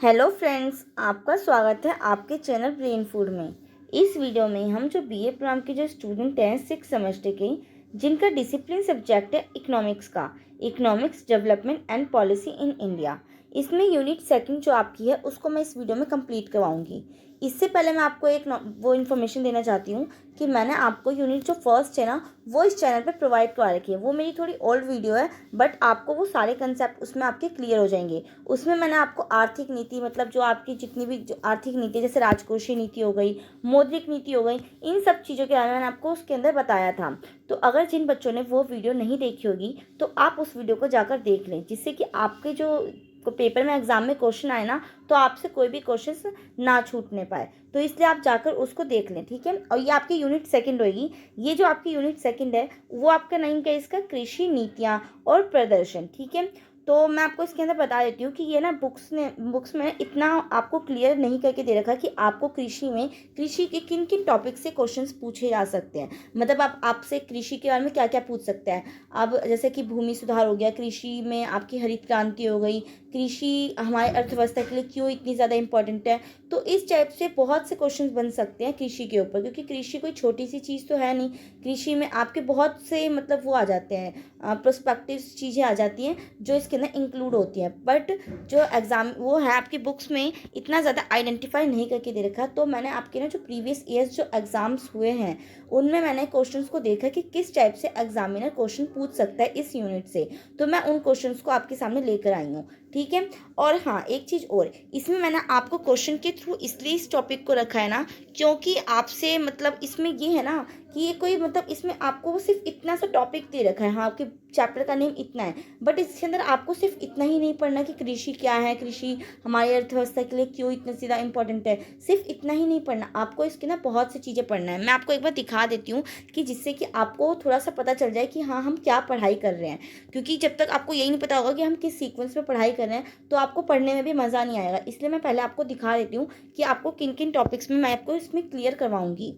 Hello friends, आपका स्वागत है आपके चैनल ब्रेन फूड में। इस वीडियो में हम जो बीए प्रोग्राम के जो स्टूडेंट हैं 6 सेमेस्टर के, जिनका डिसिप्लिन सब्जेक्ट है इकोनॉमिक्स का, economics development and policy in India, इसमें यूनिट सेकंड जो आपकी है उसको मैं इस वीडियो में कंप्लीट करवाऊंगी। इससे पहले मैं आपको एक वो इन्फॉर्मेशन देना चाहती हूँ कि मैंने आपको यूनिट जो फर्स्ट है ना वो इस चैनल पे प्रोवाइड करवा रखी है। वो मेरी थोड़ी ओल्ड वीडियो है, बट आपको वो सारे कंसेप्ट उसमें आपके क्लियर हो जाएंगे। उसमें मैंने आपको आर्थिक नीति, मतलब जो आपकी जितनी भी जो आर्थिक नीति है, जैसे राजकोषीय नीति हो गई, मौद्रिक नीति हो गई, इन सब चीज़ों के बारे में मैंने आपको उसके अंदर बताया था। तो अगर जिन बच्चों ने वो वीडियो नहीं देखी होगी तो आप उस वीडियो को जाकर देख लें, जिससे कि आपके जो पेपर में एग्जाम में क्वेश्चन आए ना तो आपसे कोई भी क्वेश्चन ना छूटने पाए। तो इसलिए आप जाकर उसको देख लें, ठीक है। और ये आपकी यूनिट सेकंड होगी। ये जो आपकी यूनिट सेकंड है वो आपका नाम क्या है, इसका कृषि नीतियाँ और प्रदर्शन, ठीक है। तो मैं आपको इसके अंदर बता देती हूँ कि ये ना बुक्स में इतना आपको क्लियर नहीं करके दे रखा कि आपको कृषि के किन किन टॉपिक से क्वेश्चंस पूछे जा सकते हैं। मतलब आप आपसे कृषि के बारे में क्या क्या पूछ सकते हैं। अब जैसे कि भूमि सुधार हो गया, कृषि में आपकी हरित क्रांति हो गई, कृषि हमारे अर्थव्यवस्था के लिए क्यों इतनी ज़्यादा इंपॉर्टेंट है। तो इस टाइप से बहुत से क्वेश्चन बन सकते हैं कृषि के ऊपर, क्योंकि कृषि कोई छोटी सी चीज़ तो है नहीं। कृषि में आपके बहुत से मतलब वो आ जाते हैं, प्रोस्पेक्टिव चीज़ें आ जाती हैं जो इसके अंदर इंक्लूड होती हैं। बट जो एग्ज़ाम वो है आपकी बुक्स में इतना ज़्यादा आइडेंटिफाई नहीं करके दे रखा। तो मैंने आपके ना जो प्रीवियस ईयर्स जो एग्ज़ाम्स हुए हैं उनमें मैंने क्वेश्चंस को देखा कि किस टाइप से एग्जामिनर क्वेश्चन पूछ सकता है इस यूनिट से। तो मैं उन क्वेश्चंस को आपके सामने लेकर आई हूँ, ठीक है। और हाँ, एक चीज़ और, इसमें मैंने आपको क्वेश्चन के थ्रू इसलिए इस टॉपिक को रखा है ना, क्योंकि आपसे मतलब इसमें ये है ना कि ये कोई मतलब इसमें आपको वो सिर्फ इतना सा टॉपिक दे रखा है। हाँ, आपके चैप्टर का नेम इतना है, बट इसके अंदर आपको सिर्फ इतना ही नहीं पढ़ना कि कृषि क्या है, कृषि हमारी अर्थव्यवस्था के लिए क्यों इतना ज़्यादा इंपॉर्टेंट है। सिर्फ इतना ही नहीं पढ़ना, आपको इसके ना बहुत सी चीज़ें पढ़ना है। मैं आपको एक बार दिखा देती हूँ कि जिससे कि आपको थोड़ा सा पता चल जाए कि हाँ हम क्या पढ़ाई कर रहे हैं। क्योंकि जब तक आपको यही नहीं पता होगा कि हम किस सीक्वेंस में पढ़ाई कर रहे हैं तो आपको पढ़ने में भी मज़ा नहीं आएगा। इसलिए मैं पहले आपको दिखा देती हूँ कि आपको किन किन टॉपिक्स में मैं आपको इसमें क्लियर करवाऊंगी।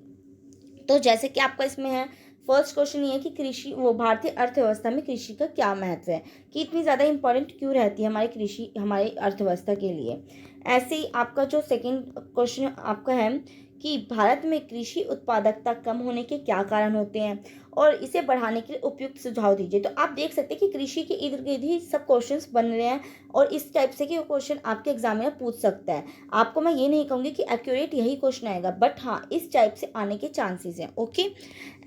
तो जैसे कि आपका इसमें है, फर्स्ट क्वेश्चन ये है कि कृषि वो भारतीय अर्थव्यवस्था में कृषि का क्या महत्व है, कि इतनी ज़्यादा इंपॉर्टेंट क्यों रहती है हमारी कृषि हमारी अर्थव्यवस्था के लिए। ऐसे ही आपका जो सेकंड क्वेश्चन आपका है कि भारत में कृषि उत्पादकता कम होने के क्या कारण होते हैं और इसे बढ़ाने के लिए उपयुक्त सुझाव दीजिए। तो आप देख सकते हैं कि कृषि के इर्द गिर्द ही सब क्वेश्चंस बन रहे हैं और इस टाइप से कि वो क्वेश्चन आपके एग्जामिनर पूछ सकता है। आपको मैं ये नहीं कहूँगी कि एक्यूरेट यही क्वेश्चन आएगा, बट हाँ इस टाइप से आने के चांसेस हैं, ओके।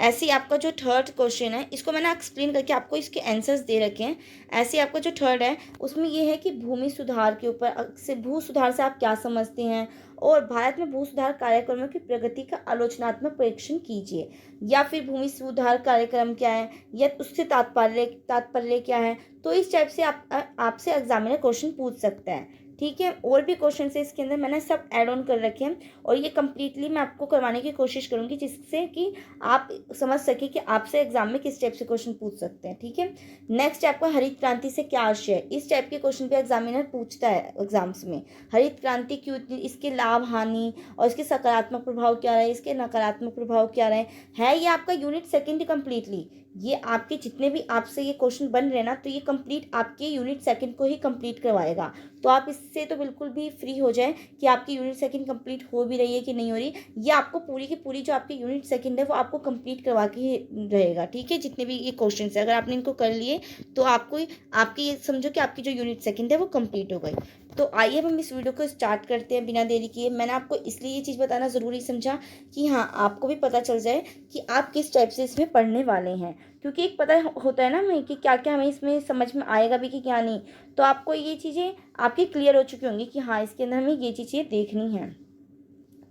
ऐसे ही आपका जो थर्ड क्वेश्चन है इसको मैंने एक्सप्लेन करके आपको इसके आंसर्स दे रखे हैं। ऐसे ही आपका जो थर्ड है उसमें ये है कि भूमि सुधार के ऊपर से भू सुधार से आप क्या समझते हैं और भारत में भू सुधार कार्यक्रमों की प्रगति का आलोचनात्मक परीक्षण कीजिए। या फिर भूमि सुधार कार्यक्रम क्या है या उससे तात्पर्य क्या है। तो इस टाइप से आपसे एग्जामिनर क्वेश्चन पूछ सकता है, ठीक है। और भी क्वेश्चन है इसके अंदर, मैंने सब ऐड ऑन कर रखे हैं और ये कम्प्लीटली मैं आपको करवाने की कोशिश करूंगी जिससे कि आप समझ सके कि आपसे एग्जाम में किस टाइप से क्वेश्चन पूछ सकते हैं, ठीक है। नेक्स्ट आपका हरित क्रांति से क्या आशय है। इस टाइप के क्वेश्चन पे एग्जामिनर पूछता है एग्जाम्स में। हरित क्रांति क्यों, इसके लाभ हानि और इसके सकारात्मक प्रभाव क्या रहे, इसके नकारात्मक प्रभाव क्या रहे। है ये आपका यूनिट सेकंड कंप्लीटली। ये आपके जितने भी आपसे ये क्वेश्चन बन रहे हैं ना तो ये कंप्लीट आपके यूनिट सेकंड को ही कंप्लीट करवाएगा। तो आप इससे तो बिल्कुल भी फ्री हो जाएं कि आपकी यूनिट सेकंड कंप्लीट हो भी रही है कि नहीं हो रही। ये आपको पूरी की पूरी जो आपकी यूनिट सेकंड है वो आपको कंप्लीट करवा के ही रहेगा, ठीक है। जितने भी ये क्वेश्चन है अगर आपने इनको कर लिए तो आपको आपकी समझो कि आपकी जो यूनिट सेकंड है वो कंप्लीट हो गई। तो आइए हम इस वीडियो को स्टार्ट करते हैं बिना देरी किए। मैंने आपको इसलिए ये चीज़ बताना ज़रूरी समझा कि हाँ आपको भी पता चल जाए कि आप किस टाइप से इसमें पढ़ने वाले हैं। क्योंकि एक पता होता है ना हमें कि क्या क्या हमें इसमें समझ में आएगा भी कि क्या नहीं। तो आपको ये चीज़ें आपकी क्लियर हो चुकी होंगी कि हाँ इसके अंदर हमें ये चीज़ें देखनी है।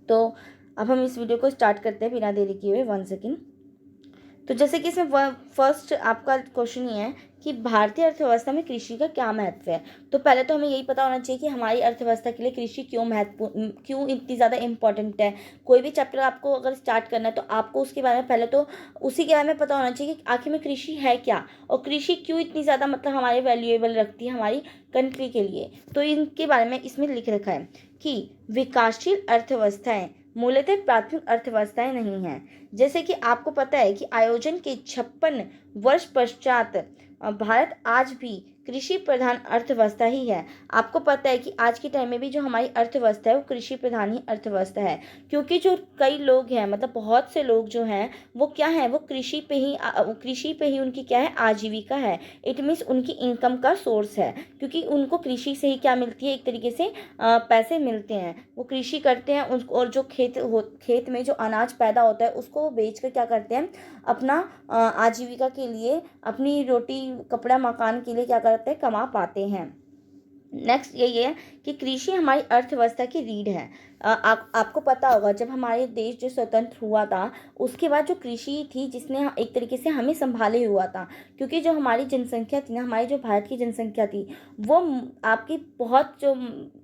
तो अब हम इस वीडियो को स्टार्ट करते हैं बिना देरी किए हुए। 1 सेकेंड। तो जैसे कि इसमें फर्स्ट आपका क्वेश्चन ये है कि भारतीय अर्थव्यवस्था में कृषि का क्या महत्व है। तो पहले तो हमें यही पता होना चाहिए कि हमारी अर्थव्यवस्था के लिए कृषि क्यों महत्वपूर्ण, क्यों इतनी ज़्यादा इंपॉर्टेंट है। कोई भी चैप्टर आपको अगर स्टार्ट करना है तो आपको उसके बारे में पहले तो उसी के बारे में पता होना चाहिए कि आखिर में कृषि है क्या और कृषि क्यों इतनी ज़्यादा मतलब हमारे वैल्यूएबल रखती है हमारी कंट्री के लिए। तो इनके बारे में इसमें लिख रखा है कि विकासशील अर्थव्यवस्थाएं मूलतः प्राथमिक अर्थव्यवस्थाएं नहीं हैं। जैसे कि आपको पता है कि आयोजन के 56 वर्ष पश्चात भारत आज भी कृषि प्रधान अर्थव्यवस्था ही है। आपको पता है कि आज के टाइम में भी जो हमारी अर्थव्यवस्था है वो कृषि प्रधान ही अर्थव्यवस्था है, क्योंकि जो कई लोग हैं, मतलब बहुत से लोग जो हैं वो क्या है, वो कृषि पे ही उनकी क्या है, आजीविका है। इट मीन्स उनकी इनकम का सोर्स है, क्योंकि उनको कृषि से ही क्या मिलती है, एक तरीके से पैसे मिलते हैं। वो कृषि करते हैं और जो खेत में जो अनाज पैदा होता है उसको वो बेच कर क्या करते हैं, अपना आजीविका के लिए, अपनी रोटी कपड़ा मकान के लिए क्या करते हैं, कमा पाते हैं। नेक्स्ट यही है कि कृषि हमारी अर्थव्यवस्था की रीढ़ है। आपको पता होगा, जब हमारे देश जो स्वतंत्र हुआ था उसके बाद जो कृषि थी जिसने एक तरीके से हमें संभाले हुआ था, क्योंकि जो हमारी जनसंख्या थी ना, हमारी जो भारत की जनसंख्या थी वो आपकी बहुत जो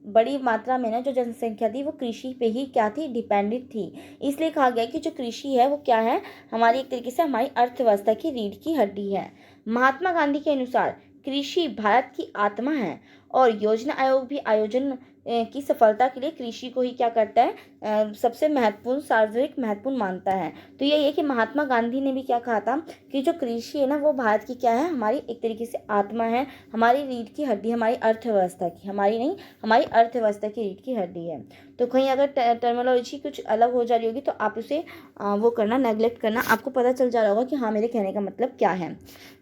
बड़ी मात्रा में ना जो जनसंख्या थी वो कृषि पे ही क्या थी, डिपेंडेंट थी। इसलिए कहा गया कि जो कृषि है वो क्या है, हमारी एक तरीके से हमारी अर्थव्यवस्था की रीढ़ की हड्डी है। महात्मा गांधी के अनुसार कृषि भारत की आत्मा है, और योजना आयोग भी आयोजन की सफलता के लिए कृषि को ही क्या करता है, सबसे महत्वपूर्ण, सार्वजनिक महत्वपूर्ण मानता है। तो यही है कि महात्मा गांधी ने भी क्या कहा था कि जो कृषि है ना वो भारत की क्या है, हमारी एक तरीके से आत्मा है, हमारी रीढ़ की हड्डी, हमारी अर्थव्यवस्था की, हमारी नहीं, हमारी अर्थव्यवस्था की रीढ़ की हड्डी है। तो कहीं अगर टर्मिनोलॉजी कुछ अलग हो जा रही होगी तो आप उसे वो करना, नेगलेक्ट करना, आपको पता चल जा रहा होगा कि हाँ मेरे कहने का मतलब क्या है।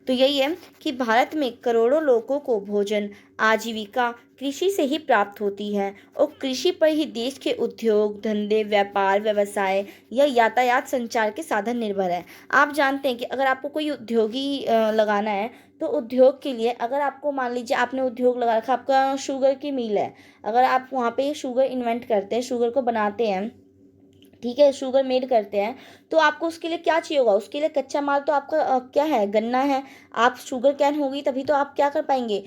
तो यही है कि भारत में करोड़ों लोगों को भोजन, आजीविका कृषि से ही प्राप्त होती है, और कृषि पर ही देश के उद्योग धंधे, व्यापार व्यवसाय या यातायात संचार के साधन निर्भर है। आप जानते हैं कि अगर आपको कोई उद्योग ही लगाना है, तो उद्योग के लिए अगर आपको, मान लीजिए आपने उद्योग लगा रखा, आपका शुगर की मिल है, अगर आप वहाँ पे शुगर इन्वेंट करते हैं, शुगर को बनाते हैं, ठीक है, शुगर मेड करते हैं, तो आपको उसके लिए क्या चाहिए होगा, उसके लिए कच्चा माल तो आपका क्या है, गन्ना है। आप शुगर कैन होगी तभी तो आप क्या कर पाएंगे,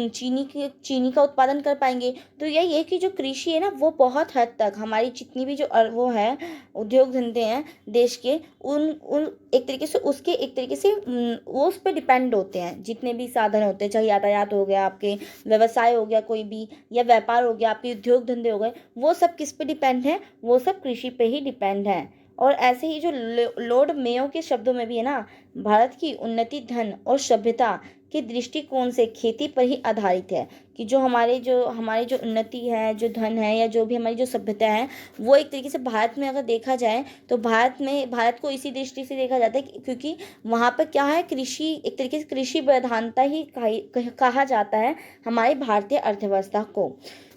चीनी का उत्पादन कर पाएंगे। तो यही है कि जो कृषि है ना वो बहुत हद तक हमारी जितनी भी जो वो है उद्योग धंधे हैं देश के, उन उन एक तरीके से उसके एक तरीके से वो उस पर डिपेंड होते हैं। जितने भी साधन होते हैं, चाहे यातायात हो गया, आपके व्यवसाय हो गया कोई भी, या व्यापार हो गया, आपके उद्योग धंधे हो गए, वो सब किस पे डिपेंड है, वो सब कृषि पे ही डिपेंड है। और ऐसे ही जो लॉर्ड मेयो के शब्दों में भी है ना, भारत की उन्नति धन और सभ्यता के दृष्टिकोण से खेती पर ही आधारित है। कि जो हमारी जो उन्नति है, जो धन है, या जो भी हमारी जो सभ्यता है, वो एक तरीके से भारत में अगर देखा जाए तो भारत को इसी दृष्टि से देखा जाता है क्योंकि वहाँ पर क्या है, कृषि, एक तरीके से कृषि प्रधानता ही कहा जाता है हमारी भारतीय अर्थव्यवस्था को।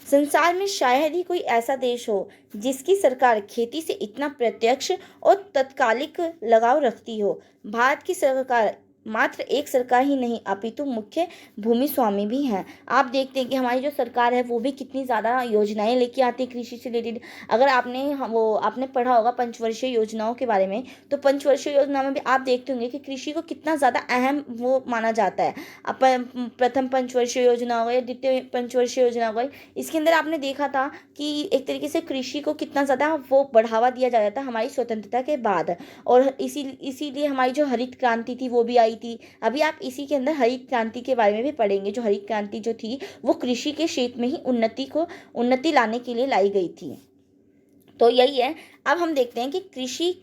संसार में शायद ही कोई ऐसा देश हो जिसकी सरकार खेती से इतना प्रत्यक्ष और तत्कालिक लगाव रखती हो। भारत की सरकार मात्र एक सरकार ही नहीं अपितु मुख्य भूमि स्वामी भी हैं। आप देखते हैं कि हमारी जो सरकार है वो भी कितनी ज़्यादा योजनाएं लेके आती है कृषि से रिलेटेड। अगर आपने पढ़ा होगा पंचवर्षीय योजनाओं के बारे में, तो पंचवर्षीय योजना में भी आप देखते होंगे कि कृषि को कितना ज़्यादा अहम वो माना जाता है। प्रथम पंचवर्षीय योजना हो गई, द्वितीय पंचवर्षीय योजना हो गई, इसके अंदर आपने देखा था कि एक तरीके से कृषि को कितना ज़्यादा वो बढ़ावा दिया जाता था हमारी स्वतंत्रता के बाद। और इसीलिए हमारी जो हरित क्रांति थी वो भी आई थी। अभी आप इसी के अंदर हरित क्रांति के बारे में भी पढ़ेंगे। जो हरित क्रांति जो थी वो कृषि के क्षेत्र में ही उन्नति लाने के लिए लाई गई थी। तो यही है। अब हम देखते हैं कि कृषि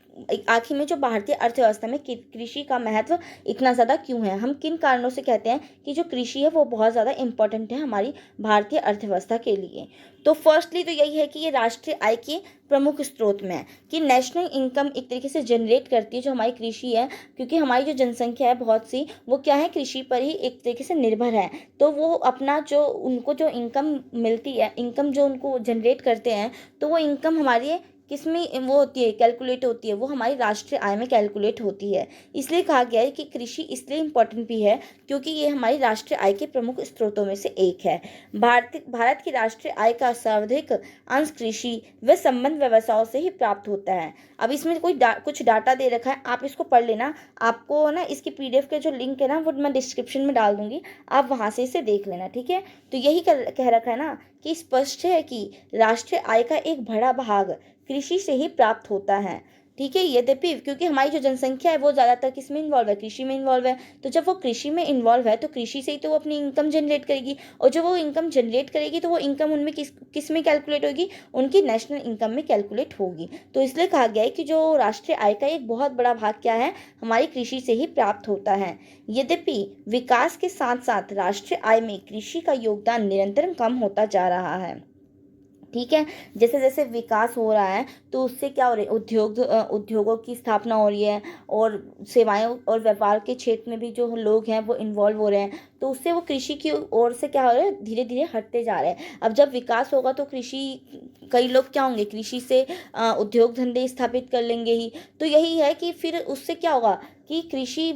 आखिर में जो भारतीय अर्थव्यवस्था में कृषि का महत्व इतना ज़्यादा क्यों है, हम किन कारणों से कहते हैं कि जो कृषि है वो बहुत ज़्यादा इम्पोर्टेंट है हमारी भारतीय अर्थव्यवस्था के लिए। तो फर्स्टली तो यही है कि ये राष्ट्रीय आय के प्रमुख स्रोत में है, कि नेशनल इनकम एक तरीके से जनरेट करती है जो हमारी कृषि है, क्योंकि हमारी जो जनसंख्या है बहुत सी, वो क्या है, कृषि पर ही एक तरीके से निर्भर है। तो वो अपना जो उनको जो इनकम मिलती है, इनकम जो उनको जनरेट करते हैं, तो वो इनकम हमारी किसमें वो होती है, कैलकुलेट होती है, वो हमारी राष्ट्रीय आय में कैलकुलेट होती है। इसलिए कहा गया है कि कृषि इसलिए इम्पोर्टेंट भी है क्योंकि ये हमारी राष्ट्रीय आय के प्रमुख स्रोतों में से एक है। भारत की राष्ट्रीय आय का सर्वाधिक अंश कृषि व संबंध व्यवसायों से ही प्राप्त होता है। अब इसमें कुछ डाटा दे रखा है, आप इसको पढ़ लेना। आपको ना इसकी PDF के जो लिंक है ना वो मैं डिस्क्रिप्शन में डाल दूंगी, आप वहाँ से इसे देख लेना, ठीक है। तो यही कह रखा है ना कि स्पष्ट है कि राष्ट्रीय आय का एक बड़ा भाग कृषि से ही प्राप्त होता है। ठीक है। यद्यपि क्योंकि हमारी जो जनसंख्या है वो ज़्यादातर किस में इन्वॉल्व है, कृषि में इन्वॉल्व है, तो जब वो कृषि में इन्वॉल्व है तो कृषि से ही तो वो अपनी इनकम जनरेट करेगी, और जो वो इनकम जनरेट करेगी तो वो इनकम उनमें किस किस में कैलकुलेट होगी, उनकी नेशनल इनकम में कैलकुलेट होगी। तो इसलिए कहा गया है कि जो राष्ट्रीय आय का एक बहुत बड़ा भाग क्या है, हमारी कृषि से ही प्राप्त होता है। यद्यपि विकास के साथ साथ राष्ट्रीय आय में कृषि का योगदान निरंतर कम होता जा रहा है। ठीक है। जैसे जैसे विकास हो रहा है तो उससे क्या हो रहा है, उद्योगों की स्थापना हो रही है, और सेवाएं और व्यापार के क्षेत्र में भी जो लोग हैं वो इन्वॉल्व हो रहे हैं, तो उससे वो कृषि की ओर से क्या हो रहा है, धीरे धीरे हटते जा रहे हैं। अब जब विकास होगा तो कृषि, कई लोग क्या होंगे, कृषि से उद्योग धंधे स्थापित कर लेंगे ही। तो यही है कि फिर उससे क्या होगा कि कृषि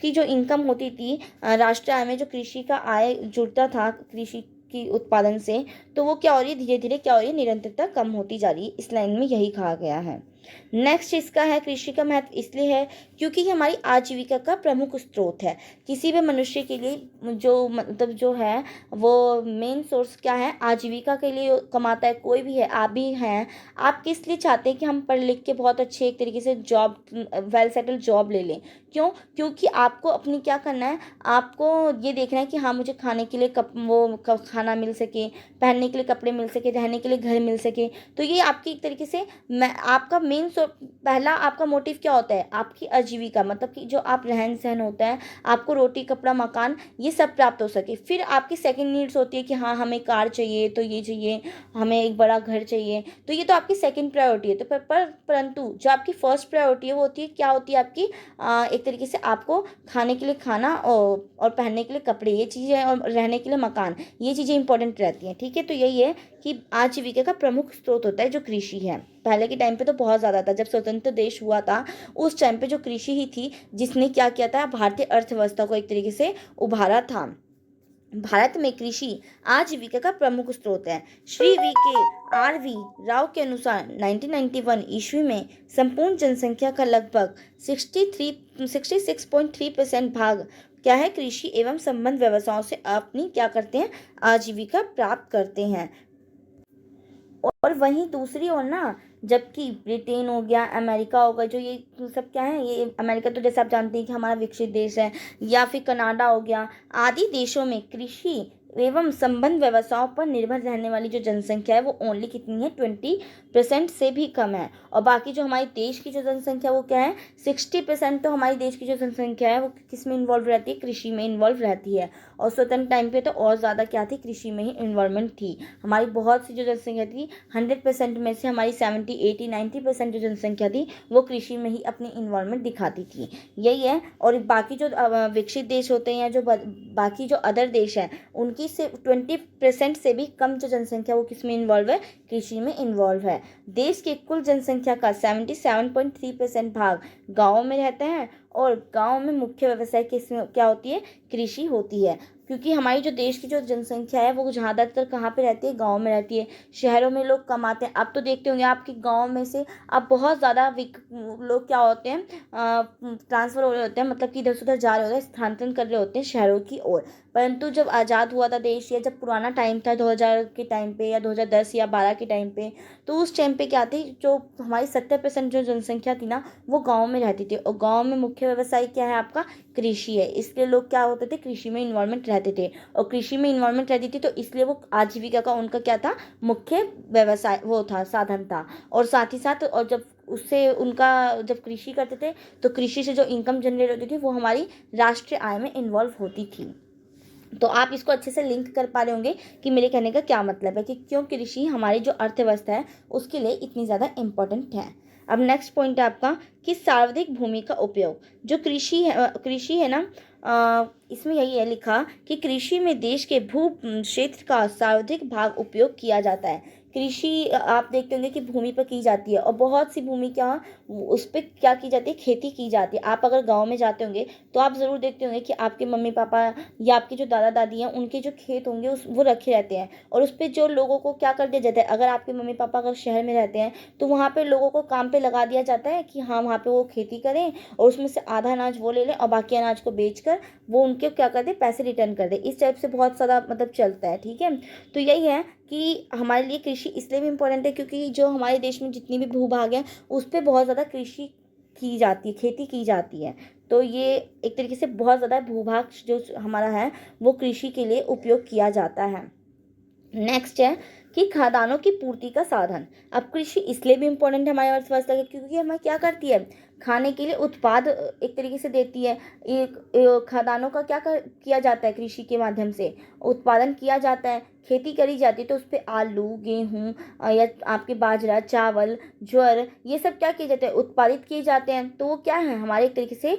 की जो इनकम होती थी, राष्ट्रीय आय में जो कृषि का आय जुड़ता था कृषि की उत्पादन से, तो वो क्या हो रही है, धीरे धीरे क्या हो रही है, निरंतरता कम होती जा रही है। इस लाइन में यही कहा गया है। नेक्स्ट इसका है, कृषि का महत्व इसलिए है क्योंकि ये हमारी आजीविका का प्रमुख स्रोत है। किसी भी मनुष्य के लिए जो मतलब जो है वो मेन सोर्स क्या है, आजीविका के लिए कमाता है। कोई भी है, आप भी हैं, आप किस लिए चाहते हैं कि हम पढ़ लिख के बहुत अच्छे एक तरीके से जॉब, वेल सेटल जॉब ले लें। क्यों? क्योंकि आपको अपनी क्या करना है, आपको ये देखना है कि हाँ मुझे खाने के लिए खाना मिल सके, पहनने के लिए कपड़े मिल सके, रहने के लिए घर मिल सके। तो ये आपकी एक तरीके से मैं आपका पहला आपका मोटिव क्या होता है, आपकी आजीविका, मतलब कि जो आप रहन सहन होता है, आपको रोटी कपड़ा मकान ये सब प्राप्त हो सके। फिर आपकी सेकंड नीड्स होती है कि हाँ हमें कार चाहिए, तो ये चाहिए, हमें एक बड़ा घर चाहिए, तो ये तो आपकी सेकंड प्रायोरिटी है। तो परंतु जो आपकी फर्स्ट प्रायोरिटी है वो होती है, क्या होती है आपकी, एक तरीके से आपको खाने के लिए खाना और पहनने के लिए कपड़े, ये चीज़ें, और रहने के लिए मकान, ये चीज़ें इंपॉर्टेंट रहती हैं। ठीक है। तो यही है कि आजीविका का प्रमुख स्रोत होता है जो कृषि है। पहले के टाइम पे तो बहुत ज़्यादा था, जब स्वतंत्र देश हुआ था उस टाइम पे जो कृषि ही थी जिसने क्या किया था, भारतीय अर्थव्यवस्था को एक तरीके से उभारा था। भारत में कृषि आजीविका का प्रमुख स्रोत है। श्री वी राव के अनुसार 1991 ईस्वी में संपूर्ण जनसंख्या का लगभग 66.3% भाग क्या है, कृषि एवं संबंध व्यवसायों से अपनी क्या करते हैं, आजीविका प्राप्त करते हैं। और वहीं दूसरी ओर ना, जबकि ब्रिटेन हो गया, अमेरिका हो गया, जो ये सब क्या है, ये अमेरिका तो जैसे आप जानते हैं कि हमारा विकसित देश है, या फिर कनाडा हो गया, आदि देशों में कृषि एवं संबंध व्यवसायों पर निर्भर रहने वाली जो जनसंख्या है वो ओनली कितनी है, 20% से भी कम है। और बाकी जो हमारे देश की जो जनसंख्या वो क्या है, 60% तो हमारे देश की जो जनसंख्या है वो किस में इन्वॉल्व रहती है, कृषि में इन्वॉल्व रहती है। और स्वतंत्र टाइम पे तो और ज़्यादा क्या थी, कृषि में ही इन्वॉल्वमेंट थी। हमारी बहुत सी जो जनसंख्या थी, 100% में से हमारी 70, 80, 90% जो जनसंख्या थी वो कृषि में ही अपनी इन्वॉल्वमेंट दिखाती थी। यही है। और बाकी जो विकसित देश होते हैं, या जो बाकी जो अदर देश हैं, उनकी से 20% से भी कम जो जनसंख्या वो किस में इन्वॉल्व है, कृषि में इन्वॉल्व है। देश की कुल जनसंख्या का 77.3% भाग गाँव में रहता है, और गांव में मुख्य व्यवसाय किसमें क्या होती है, कृषि होती है। क्योंकि हमारी जो देश की जो जनसंख्या है वो ज़्यादातर कहाँ पे रहती है, गांव में रहती है। शहरों में लोग कमाते हैं, आप तो देखते होंगे आपके गांव में से अब बहुत ज़्यादा लोग क्या होते हैं, ट्रांसफ़र हो रहे होते हैं, मतलब कि इधर से उधर जा रहे होते हैं, स्थानांतरण कर रहे होते हैं शहरों की ओर। परंतु जब आज़ाद हुआ था देश, या जब पुराना टाइम था 2000 के टाइम पे, या 2010 या 12 के टाइम पे, तो उस टाइम पे क्या थी, जो हमारी 70% जो जनसंख्या थी ना वो गाँव में रहती थी, और गाँव में मुख्य व्यवसाय क्या है आपका, कृषि है। इसलिए लोग क्या होते थे, कृषि में इन्वॉल्वमेंट रहते थे, और कृषि में इन्वॉल्वमेंट रहती थी तो इसलिए वो आजीविका का उनका क्या था, मुख्य व्यवसाय वो था, साधन था। और साथ ही साथ, और जब उससे उनका जब कृषि करते थे तो कृषि से जो इनकम जनरेट होती थी वो हमारी राष्ट्रीय आय में इन्वॉल्व होती थी। तो आप इसको अच्छे से लिंक कर पा रहे होंगे कि मेरे कहने का क्या मतलब है, कि क्यों कृषि हमारी जो अर्थव्यवस्था है उसके लिए इतनी ज़्यादा इम्पोर्टेंट है। अब नेक्स्ट पॉइंट है आपका कि सार्वधिक भूमि का उपयोग। जो कृषि है ना, इसमें यही है लिखा कि कृषि में देश के भू क्षेत्र का सर्वाधिक भाग उपयोग किया जाता है। कृषि आप देखते होंगे कि भूमि पर की जाती है, और बहुत सी भूमि क्या, उस पर क्या की जाती है, खेती की जाती है। आप अगर गांव में जाते होंगे तो आप ज़रूर देखते होंगे कि आपके मम्मी पापा या आपके जो दादा दादी हैं उनके जो खेत होंगे वो रखे रहते हैं, और उस पर जो लोगों को क्या कर दिया जाता है, अगर आपके मम्मी पापा अगर शहर में रहते हैं तो वहाँ पे लोगों को काम पे लगा दिया जाता है कि हाँ वहाँ पे वो खेती करें, और उसमें से आधा अनाज वो ले लें और बाकी अनाज को बेच कर वो उनके क्या कर दे, पैसे रिटर्न कर दे। इस टाइप से बहुत सारा मतलब चलता है, ठीक है। तो यही है कि हमारे लिए कृषि इसलिए भी इम्पोर्टेंट है क्योंकि जो हमारे देश में जितनी भी भूभाग है उस पर बहुत ज़्यादा कृषि की जाती है, खेती की जाती है। तो ये एक तरीके से बहुत ज़्यादा भूभाग जो हमारा है वो कृषि के लिए उपयोग किया जाता है। नेक्स्ट है कि खाद्यान्नों की पूर्ति का साधन। अब कृषि इसलिए भी इम्पोर्टेंट है हमारे अर्थव्यवस्था के, क्योंकि हमें क्या करती है, खाने के लिए उत्पाद एक तरीके से देती है। एक खाद्यान्नों का किया जाता है, कृषि के माध्यम से उत्पादन किया जाता है, खेती करी जाती है। तो उस पर आलू, गेहूँ या आपके बाजरा, चावल, ज्वार, ये सब क्या किए जाते हैं, उत्पादित किए जाते हैं। तो वो क्या है, हमारे एक तरीके से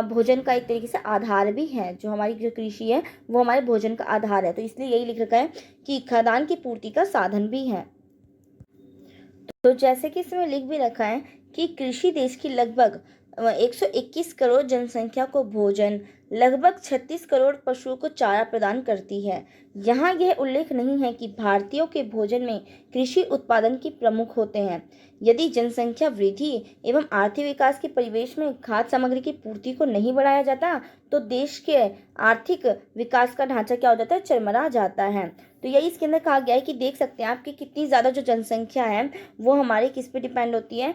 भोजन का एक तरीके से आधार भी है। जो हमारी जो कृषि है वो हमारे भोजन का आधार है। तो इसलिए यही लिख रखा है कि खाद्यान्न की पूर्ति का साधन भी है। तो जैसे कि इसमें लिख भी रखा है कि कृषि देश की लगभग 121 करोड़ जनसंख्या को भोजन, लगभग 36 करोड़ पशुओं को चारा प्रदान करती है। यहाँ यह उल्लेख नहीं है कि भारतीयों के भोजन में कृषि उत्पादन की प्रमुख होते हैं। यदि जनसंख्या वृद्धि एवं आर्थिक विकास के परिवेश में खाद्य सामग्री की पूर्ति को नहीं बढ़ाया जाता तो देश के आर्थिक विकास का ढांचा क्या हो जाता है, चरमरा जाता है। तो यही इसके अंदर कहा गया है कि देख सकते हैं आप कि कितनी ज़्यादा जो जनसंख्या है वो हमारे किस पे डिपेंड होती है,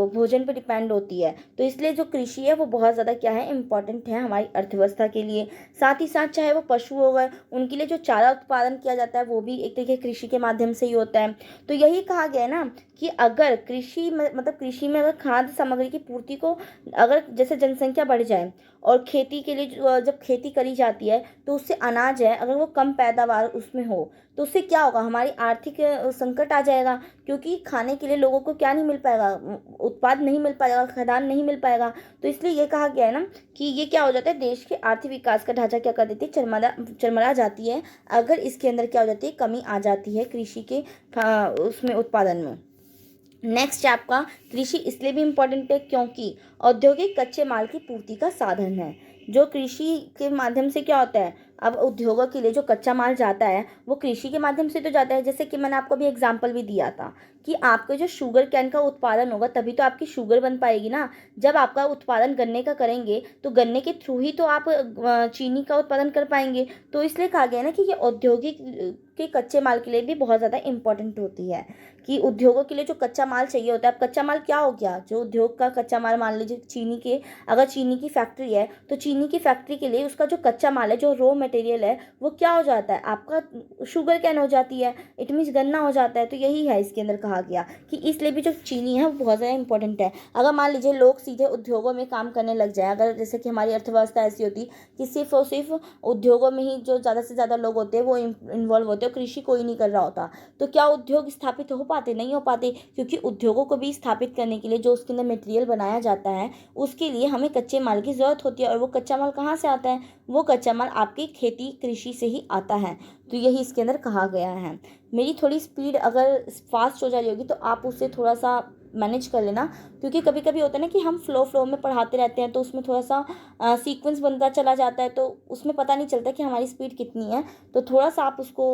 भोजन पे डिपेंड होती है। तो इसलिए जो कृषि है वो बहुत ज़्यादा क्या है, इम्पॉर्टेंट है हमारी अर्थव्यवस्था के लिए। साथ ही साथ चाहे वो पशु हो गए, उनके लिए जो चारा उत्पादन किया जाता है वो भी एक तरीके कृषि के माध्यम से ही होता है। तो यही कहा गया है ना कि अगर कृषि में मतलब कृषि में अगर खाद्य सामग्री की पूर्ति को, अगर जैसे जनसंख्या बढ़ जाए और खेती के लिए जब खेती करी जाती है तो उससे अनाज है, अगर वो कम पैदावार उसमें हो तो उससे क्या होगा, हमारी आर्थिक संकट आ जाएगा। क्योंकि खाने के लिए लोगों को क्या नहीं मिल पाएगा, उत्पाद नहीं मिल पाएगा, खाद्यान्न नहीं मिल पाएगा। तो इसलिए ये कहा गया है ना कि ये क्या हो जाता है, देश के आर्थिक विकास का ढांचा क्या कर देती है, चरमरा जाती है अगर इसके अंदर क्या हो जाती है, कमी आ जाती है कृषि के उसमें उत्पादन में। नेक्स्ट है आपका, कृषि इसलिए भी इम्पोर्टेंट है क्योंकि औद्योगिक कच्चे माल की पूर्ति का साधन है। जो कृषि के माध्यम से क्या होता है, अब उद्योगों के लिए जो कच्चा माल जाता है वो कृषि के माध्यम से तो जाता है। जैसे कि मैंने आपको भी एग्जांपल भी दिया था कि आपके जो शुगर कैन का उत्पादन होगा तभी तो आपकी शुगर बन पाएगी ना। जब आपका उत्पादन गन्ने का करेंगे तो गन्ने के थ्रू ही तो आप चीनी का उत्पादन कर पाएंगे। तो इसलिए कहा गया ना कि ये औद्योगिक के कच्चे माल के लिए भी बहुत ज़्यादा इंपॉर्टेंट होती है कि उद्योगों के लिए जो कच्चा माल चाहिए होता है। अब कच्चा माल क्या हो गया, जो उद्योग का कच्चा माल, मान लीजिए चीनी के, अगर चीनी की फैक्ट्री है तो चीनी की फैक्ट्री के लिए उसका जो कच्चा माल है, जो रॉ मटेरियल है, वो क्या हो जाता है, आपका शुगर कैन हो जाती है, इट मीन्स गन्ना हो जाता है। तो यही है इसके अंदर कहा गया कि इसलिए भी जो चीनी है वो बहुत ज़्यादा इंपॉर्टेंट है। अगर मान लीजिए लोग सीधे उद्योगों में काम करने लग जाए, अगर जैसे कि हमारी अर्थव्यवस्था ऐसी होती कि सिर्फ और सिर्फ उद्योगों में ही जो ज़्यादा से ज़्यादा लोग होते हैं वो इन्वॉल्व होते हैं, कृषि कोई नहीं कर रहा होता, तो क्या उद्योग स्थापित हो पाते, नहीं हो पाते। क्योंकि उद्योगों को भी स्थापित करने के लिए जो उसके अंदर मटेरियल बनाया जाता है उसके लिए हमें कच्चे माल की ज़रूरत होती है। और वो कच्चा माल कहाँ से आता है, वो कच्चा माल आपकी खेती कृषि से ही आता है। तो यही इसके अंदर कहा गया है। मेरी थोड़ी स्पीड अगर फास्ट हो जा रही होगी तो आप उससे थोड़ा सा मैनेज कर लेना, क्योंकि कभी कभी होता है ना कि हम फ्लो में पढ़ाते रहते हैं तो उसमें थोड़ा सा सीक्वेंस बनता चला जाता है, तो उसमें पता नहीं चलता कि हमारी स्पीड कितनी है। तो थोड़ा सा आप उसको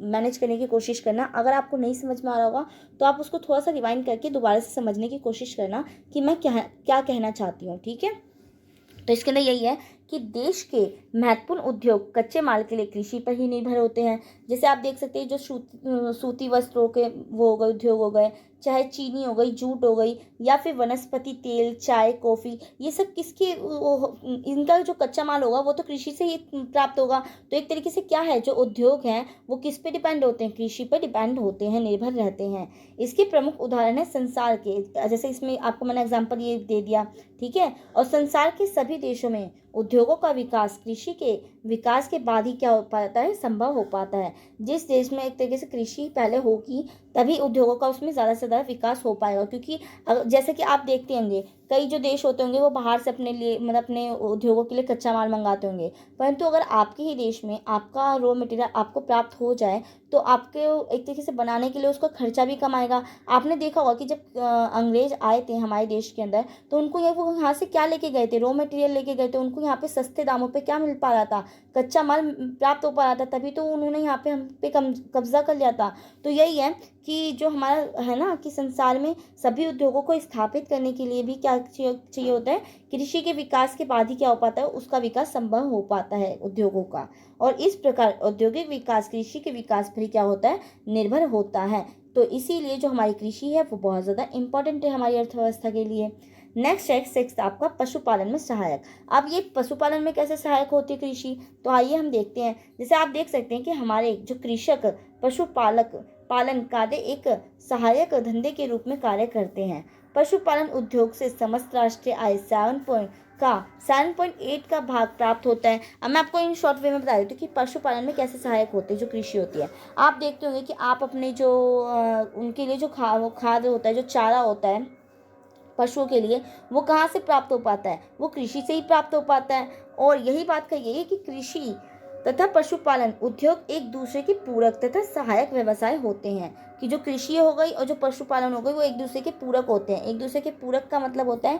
मैनेज करने की कोशिश करना। अगर आपको नहीं समझ में आ रहा होगा तो आप उसको थोड़ा सा रिवाइंड करके दोबारा से समझने की कोशिश करना कि मैं क्या कहना चाहती हूँ, ठीक है। तो इसके अंदर यही है कि देश के महत्वपूर्ण उद्योग कच्चे माल के लिए कृषि पर ही निर्भर होते हैं। जैसे आप देख सकते हैं जो सूती वस्त्रों के वो हो गए उद्योग हो गए, चाहे चीनी हो गई, जूट हो गई, या फिर वनस्पति तेल, चाय, कॉफ़ी, ये सब किसके इनका जो कच्चा माल होगा वो तो कृषि से ही प्राप्त होगा। तो एक तरीके से क्या है, जो उद्योग हैं वो किस पे डिपेंड होते हैं, कृषि पर डिपेंड होते हैं, निर्भर रहते हैं। इसके प्रमुख उदाहरण है संसार के, जैसे इसमें आपको मैंने एग्जाम्पल ये दे दिया, ठीक है। और संसार के सभी देशों में उद्योगों का विकास कृषि के विकास के बाद ही क्या हो पाता है, संभव हो पाता है। जिस देश में एक तरीके से कृषि पहले होगी तभी उद्योगों का उसमें ज़्यादा से ज़्यादा विकास हो पाएगा। क्योंकि जैसे कि आप देखते होंगे कई जो देश होते होंगे वो बाहर से अपने लिए मतलब अपने उद्योगों के लिए कच्चा माल मंगाते होंगे, परंतु अगर आपके ही देश में आपका रॉ मटेरियल आपको प्राप्त हो जाए तो आपके एक तरीके से बनाने के लिए उसका खर्चा भी कम आएगा। आपने देखा होगा कि जब अंग्रेज आए थे हमारे देश के अंदर तो उनको ये वो यहाँ से क्या लेके गए थे, रॉ मटेरियल लेके गए थे। उनको यहाँ पे सस्ते दामों पे क्या मिल पा रहा था, कच्चा माल प्राप्त हो पा रहा था, तभी तो उन्होंने यहाँ पे हम पे कब्जा कर लिया था। तो यही है कि जो हमारा है ना कि संसार में सभी उद्योगों को स्थापित करने के लिए भी क्या सहायक चाहिए होता है। कृषि के विकास के बाद ही क्या हो पाता है, उसका विकास संभव हो पाता है उद्योगों का। और इस प्रकार औद्योगिक विकास कृषि के विकास पर ही क्या होता है, निर्भर होता है। तो इसीलिए जो हमारी कृषि है वो बहुत ज़्यादा इंपॉर्टेंट है हमारी अर्थव्यवस्था के लिए। नेक्स्ट है सिक्स्थ आपका पशुपालन में सहायक। अब ये पशुपालन में कैसे सहायक होती है कृषि, तो आइए हम देखते हैं। जैसे आप देख सकते हैं कि हमारे जो कृषक पशुपालक पालन कार्य एक सहायक धंधे के रूप में कार्य करते हैं। पशुपालन उद्योग से समस्त राष्ट्रीय आय 7.8 का भाग प्राप्त होता है। अब मैं आपको इन शॉर्ट वे में बता देती हूँ कि पशुपालन में कैसे सहायक होते हैं जो कृषि होती है। आप देखते होंगे कि आप अपने जो उनके लिए जो खाद्य होता है, जो चारा होता है पशुओं के लिए, वो कहाँ से प्राप्त हो पाता है, वो कृषि से ही प्राप्त हो पाता है। और यही बात कही है कि कृषि तथा पशुपालन उद्योग एक दूसरे के पूरक तथा सहायक व्यवसाय होते हैं। कि जो कृषि हो गई और जो पशुपालन हो गई वो एक दूसरे के पूरक होते हैं। एक दूसरे के पूरक का मतलब होता है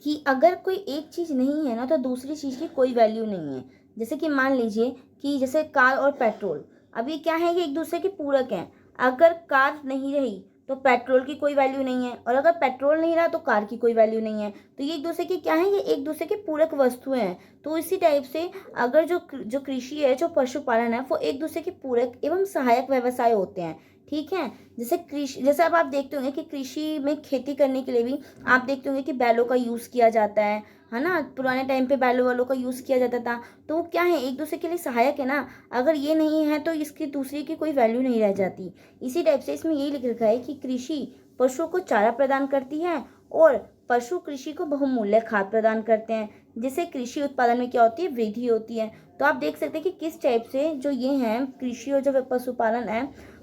कि अगर कोई एक चीज़ नहीं है ना तो दूसरी चीज़ की कोई वैल्यू नहीं है। जैसे कि मान लीजिए कि जैसे कार और पेट्रोल, अब ये क्या है, ये एक दूसरे के पूरक हैं। अगर कार नहीं रही तो पेट्रोल की कोई वैल्यू नहीं है, और अगर पेट्रोल नहीं रहा तो कार की कोई वैल्यू नहीं है। तो ये एक दूसरे के क्या है, ये एक दूसरे के पूरक वस्तुएं हैं। तो इसी टाइप से अगर जो कृषि है, जो पशुपालन है, वो एक दूसरे के पूरक एवं सहायक व्यवसाय होते हैं। ठीक है। जैसे अब आप देखते होंगे कि कृषि में खेती करने के लिए भी आप देखते होंगे कि बैलों का यूज़ किया जाता है ना। पुराने टाइम पे बैलों वालों का यूज़ किया जाता था। तो वो क्या है, एक दूसरे के लिए सहायक है ना। अगर ये नहीं है तो इसकी दूसरी की कोई वैल्यू नहीं रह जाती। इसी टाइप से इसमें यही लिख रखा है कि कृषि पशुओं को चारा प्रदान करती है और पशु कृषि को बहुमूल्य खाद प्रदान करते हैं, जिससे कृषि उत्पादन में क्या होती है, वृद्धि होती है। तो आप देख सकते हैं कि किस टाइप से जो ये हैं कृषि और जो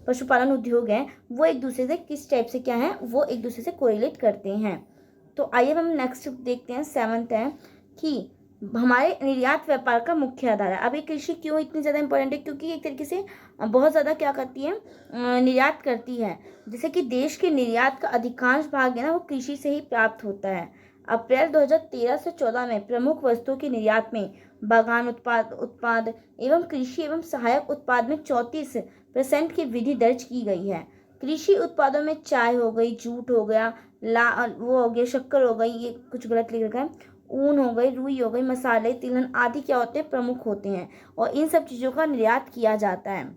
पशुपालन उद्योग है, वो एक दूसरे से किस टाइप से क्या है, वो एक दूसरे से कोरिलेट करते हैं। तो आइए हम नेक्स्ट देखते हैं। 7th है कि हमारे निर्यात व्यापार का मुख्य आधार है। अब ये कृषि क्यों इतनी ज़्यादा इंपॉर्टेंट है, क्योंकि एक तरीके से बहुत ज़्यादा क्या करती है, निर्यात करती है। जैसे कि देश के निर्यात का अधिकांश भाग है ना वो कृषि से ही प्राप्त होता है। अप्रैल 2013 से 14 में प्रमुख वस्तुओं के निर्यात में बागान उत्पाद एवं कृषि एवं सहायक उत्पाद में 34% की वृद्धि दर्ज की गई है। कृषि उत्पादों में चाय हो गई, जूट हो गया, वो हो गया, शक्कर हो गई, ये कुछ गलत लिख रखा है, ऊन हो गई, रुई हो गई, मसाले, तिलहन आदि क्या होते हैं, प्रमुख होते हैं। और इन सब चीज़ों का निर्यात किया जाता है।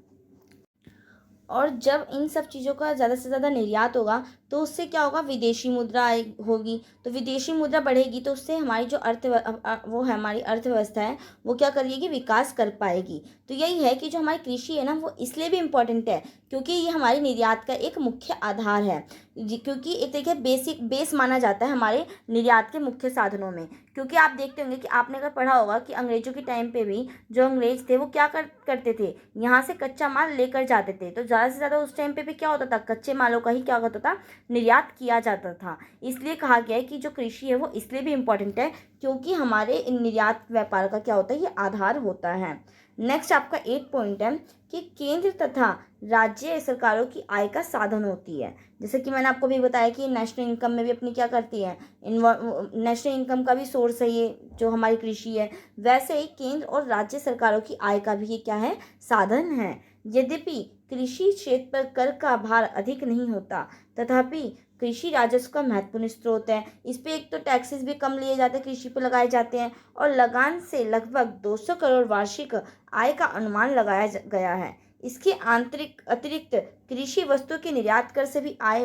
और जब इन सब चीज़ों का ज़्यादा से ज़्यादा निर्यात होगा तो उससे क्या होगा, विदेशी मुद्रा होगी। तो विदेशी मुद्रा बढ़ेगी तो उससे हमारी जो वो है हमारी अर्थव्यवस्था है वो क्या करेगी, विकास कर पाएगी। तो यही है कि जो हमारी कृषि है ना वो इसलिए भी इम्पोर्टेंट है क्योंकि ये हमारी निर्यात का एक मुख्य आधार है। क्योंकि एक तरीके बेस माना जाता है हमारे निर्यात के मुख्य साधनों में। क्योंकि आप देखते होंगे कि आपने अगर पढ़ा होगा कि अंग्रेजों के टाइम पे भी जो अंग्रेज थे वो क्या करते थे, यहाँ से कच्चा माल लेकर जाते थे। तो ज़्यादा से ज़्यादा उस टाइम पे भी क्या होता था, कच्चे मालों का ही क्या होता था, निर्यात किया जाता था। इसलिए कहा गया है कि जो कृषि है वो इसलिए भी इम्पोर्टेंट है क्योंकि हमारे निर्यात व्यापार का क्या होता है, ये आधार होता है। नेक्स्ट आपका 8 पॉइंट है कि केंद्र तथा राज्य सरकारों की आय का साधन होती है। जैसे कि मैंने आपको भी बताया कि नेशनल इनकम में भी अपनी क्या करती है, नेशनल इनकम का भी सोर्स है ये जो हमारी कृषि है। वैसे ही केंद्र और राज्य सरकारों की आय का भी ये क्या है, साधन है। यद्यपि कृषि क्षेत्र पर कर का भार अधिक नहीं होता, तथापि कृषि राजस्व का महत्वपूर्ण स्रोत है। इस पे एक तो टैक्सेस भी कम लिए जाते हैं, कृषि पर लगाए जाते हैं, और लगान से लगभग 200 करोड़ वार्षिक आय का अनुमान लगाया गया है। इसके अतिरिक्त कृषि वस्तु के निर्यात कर से भी आय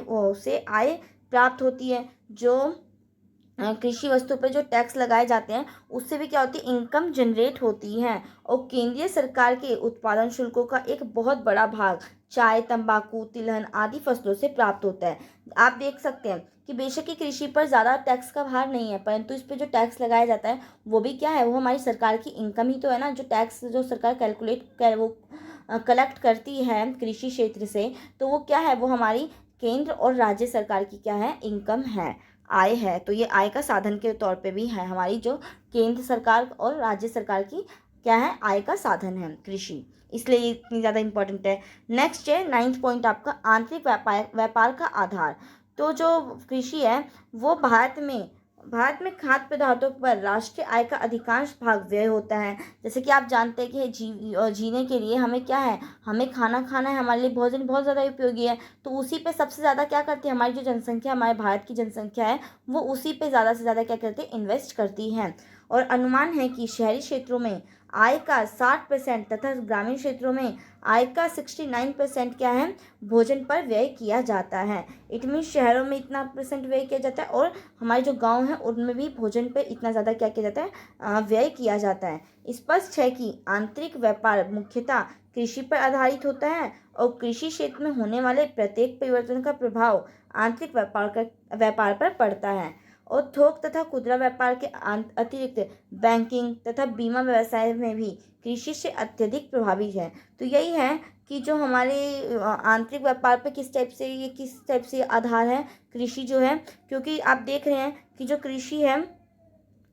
प्राप्त होती है। जो कृषि वस्तु पर जो टैक्स लगाए जाते हैं उससे भी क्या होती है, इनकम जनरेट होती है। और केंद्रीय सरकार के उत्पादन शुल्कों का एक बहुत बड़ा भाग चाय, तंबाकू, तिलहन आदि फसलों से प्राप्त होता है। आप देख सकते हैं कि बेशक ही कृषि पर ज़्यादा टैक्स का भार नहीं है, परंतु इस पर जो टैक्स लगाया जाता है वो भी क्या है, वो हमारी सरकार की इनकम ही तो है ना। जो टैक्स जो सरकार कलेक्ट करती है कृषि क्षेत्र से, तो वो क्या है, वो हमारी केंद्र और राज्य सरकार की क्या है, इनकम है, आय है। तो ये आय का साधन के तौर पे भी है, हमारी जो केंद्र सरकार और राज्य सरकार की क्या है, आय का साधन है कृषि, इसलिए ये इतनी ज़्यादा इम्पोर्टेंट है। नेक्स्ट है 9th पॉइंट आपका आंतरिक व्यापार का आधार। तो जो कृषि है वो भारत में भारत में खाद्य पदार्थों पर राष्ट्रीय आय का अधिकांश भाग व्यय होता है। जैसे कि आप जानते हैं कि जीने के लिए हमें क्या है, हमें खाना खाना है, हमारे लिए भोजन बहुत ज़्यादा उपयोगी है। तो उसी पे सबसे ज़्यादा क्या करती है हमारी जो जनसंख्या, हमारे भारत की जनसंख्या है, वो उसी पे ज़्यादा से ज़्यादा क्या करती है, इन्वेस्ट करती है। और अनुमान है कि शहरी क्षेत्रों में आय का 60% तथा ग्रामीण क्षेत्रों में आय का 69% क्या है, भोजन पर व्यय किया जाता है। इट मीन शहरों में इतना % व्यय किया जाता है और हमारे जो गांव हैं उनमें भी भोजन पर इतना ज़्यादा क्या किया जाता है, व्यय किया जाता है। स्पष्ट है कि आंतरिक व्यापार मुख्यतः कृषि पर आधारित होता है और कृषि क्षेत्र में होने वाले प्रत्येक परिवर्तन का प्रभाव आंतरिक व्यापार पर पड़ता है। और थोक तथा खुदरा व्यापार के अतिरिक्त बैंकिंग तथा बीमा व्यवसाय में भी कृषि से अत्यधिक प्रभावित है। तो यही है कि जो हमारे आंतरिक व्यापार पे किस टाइप से आधार है कृषि जो है, क्योंकि आप देख रहे हैं कि जो कृषि है,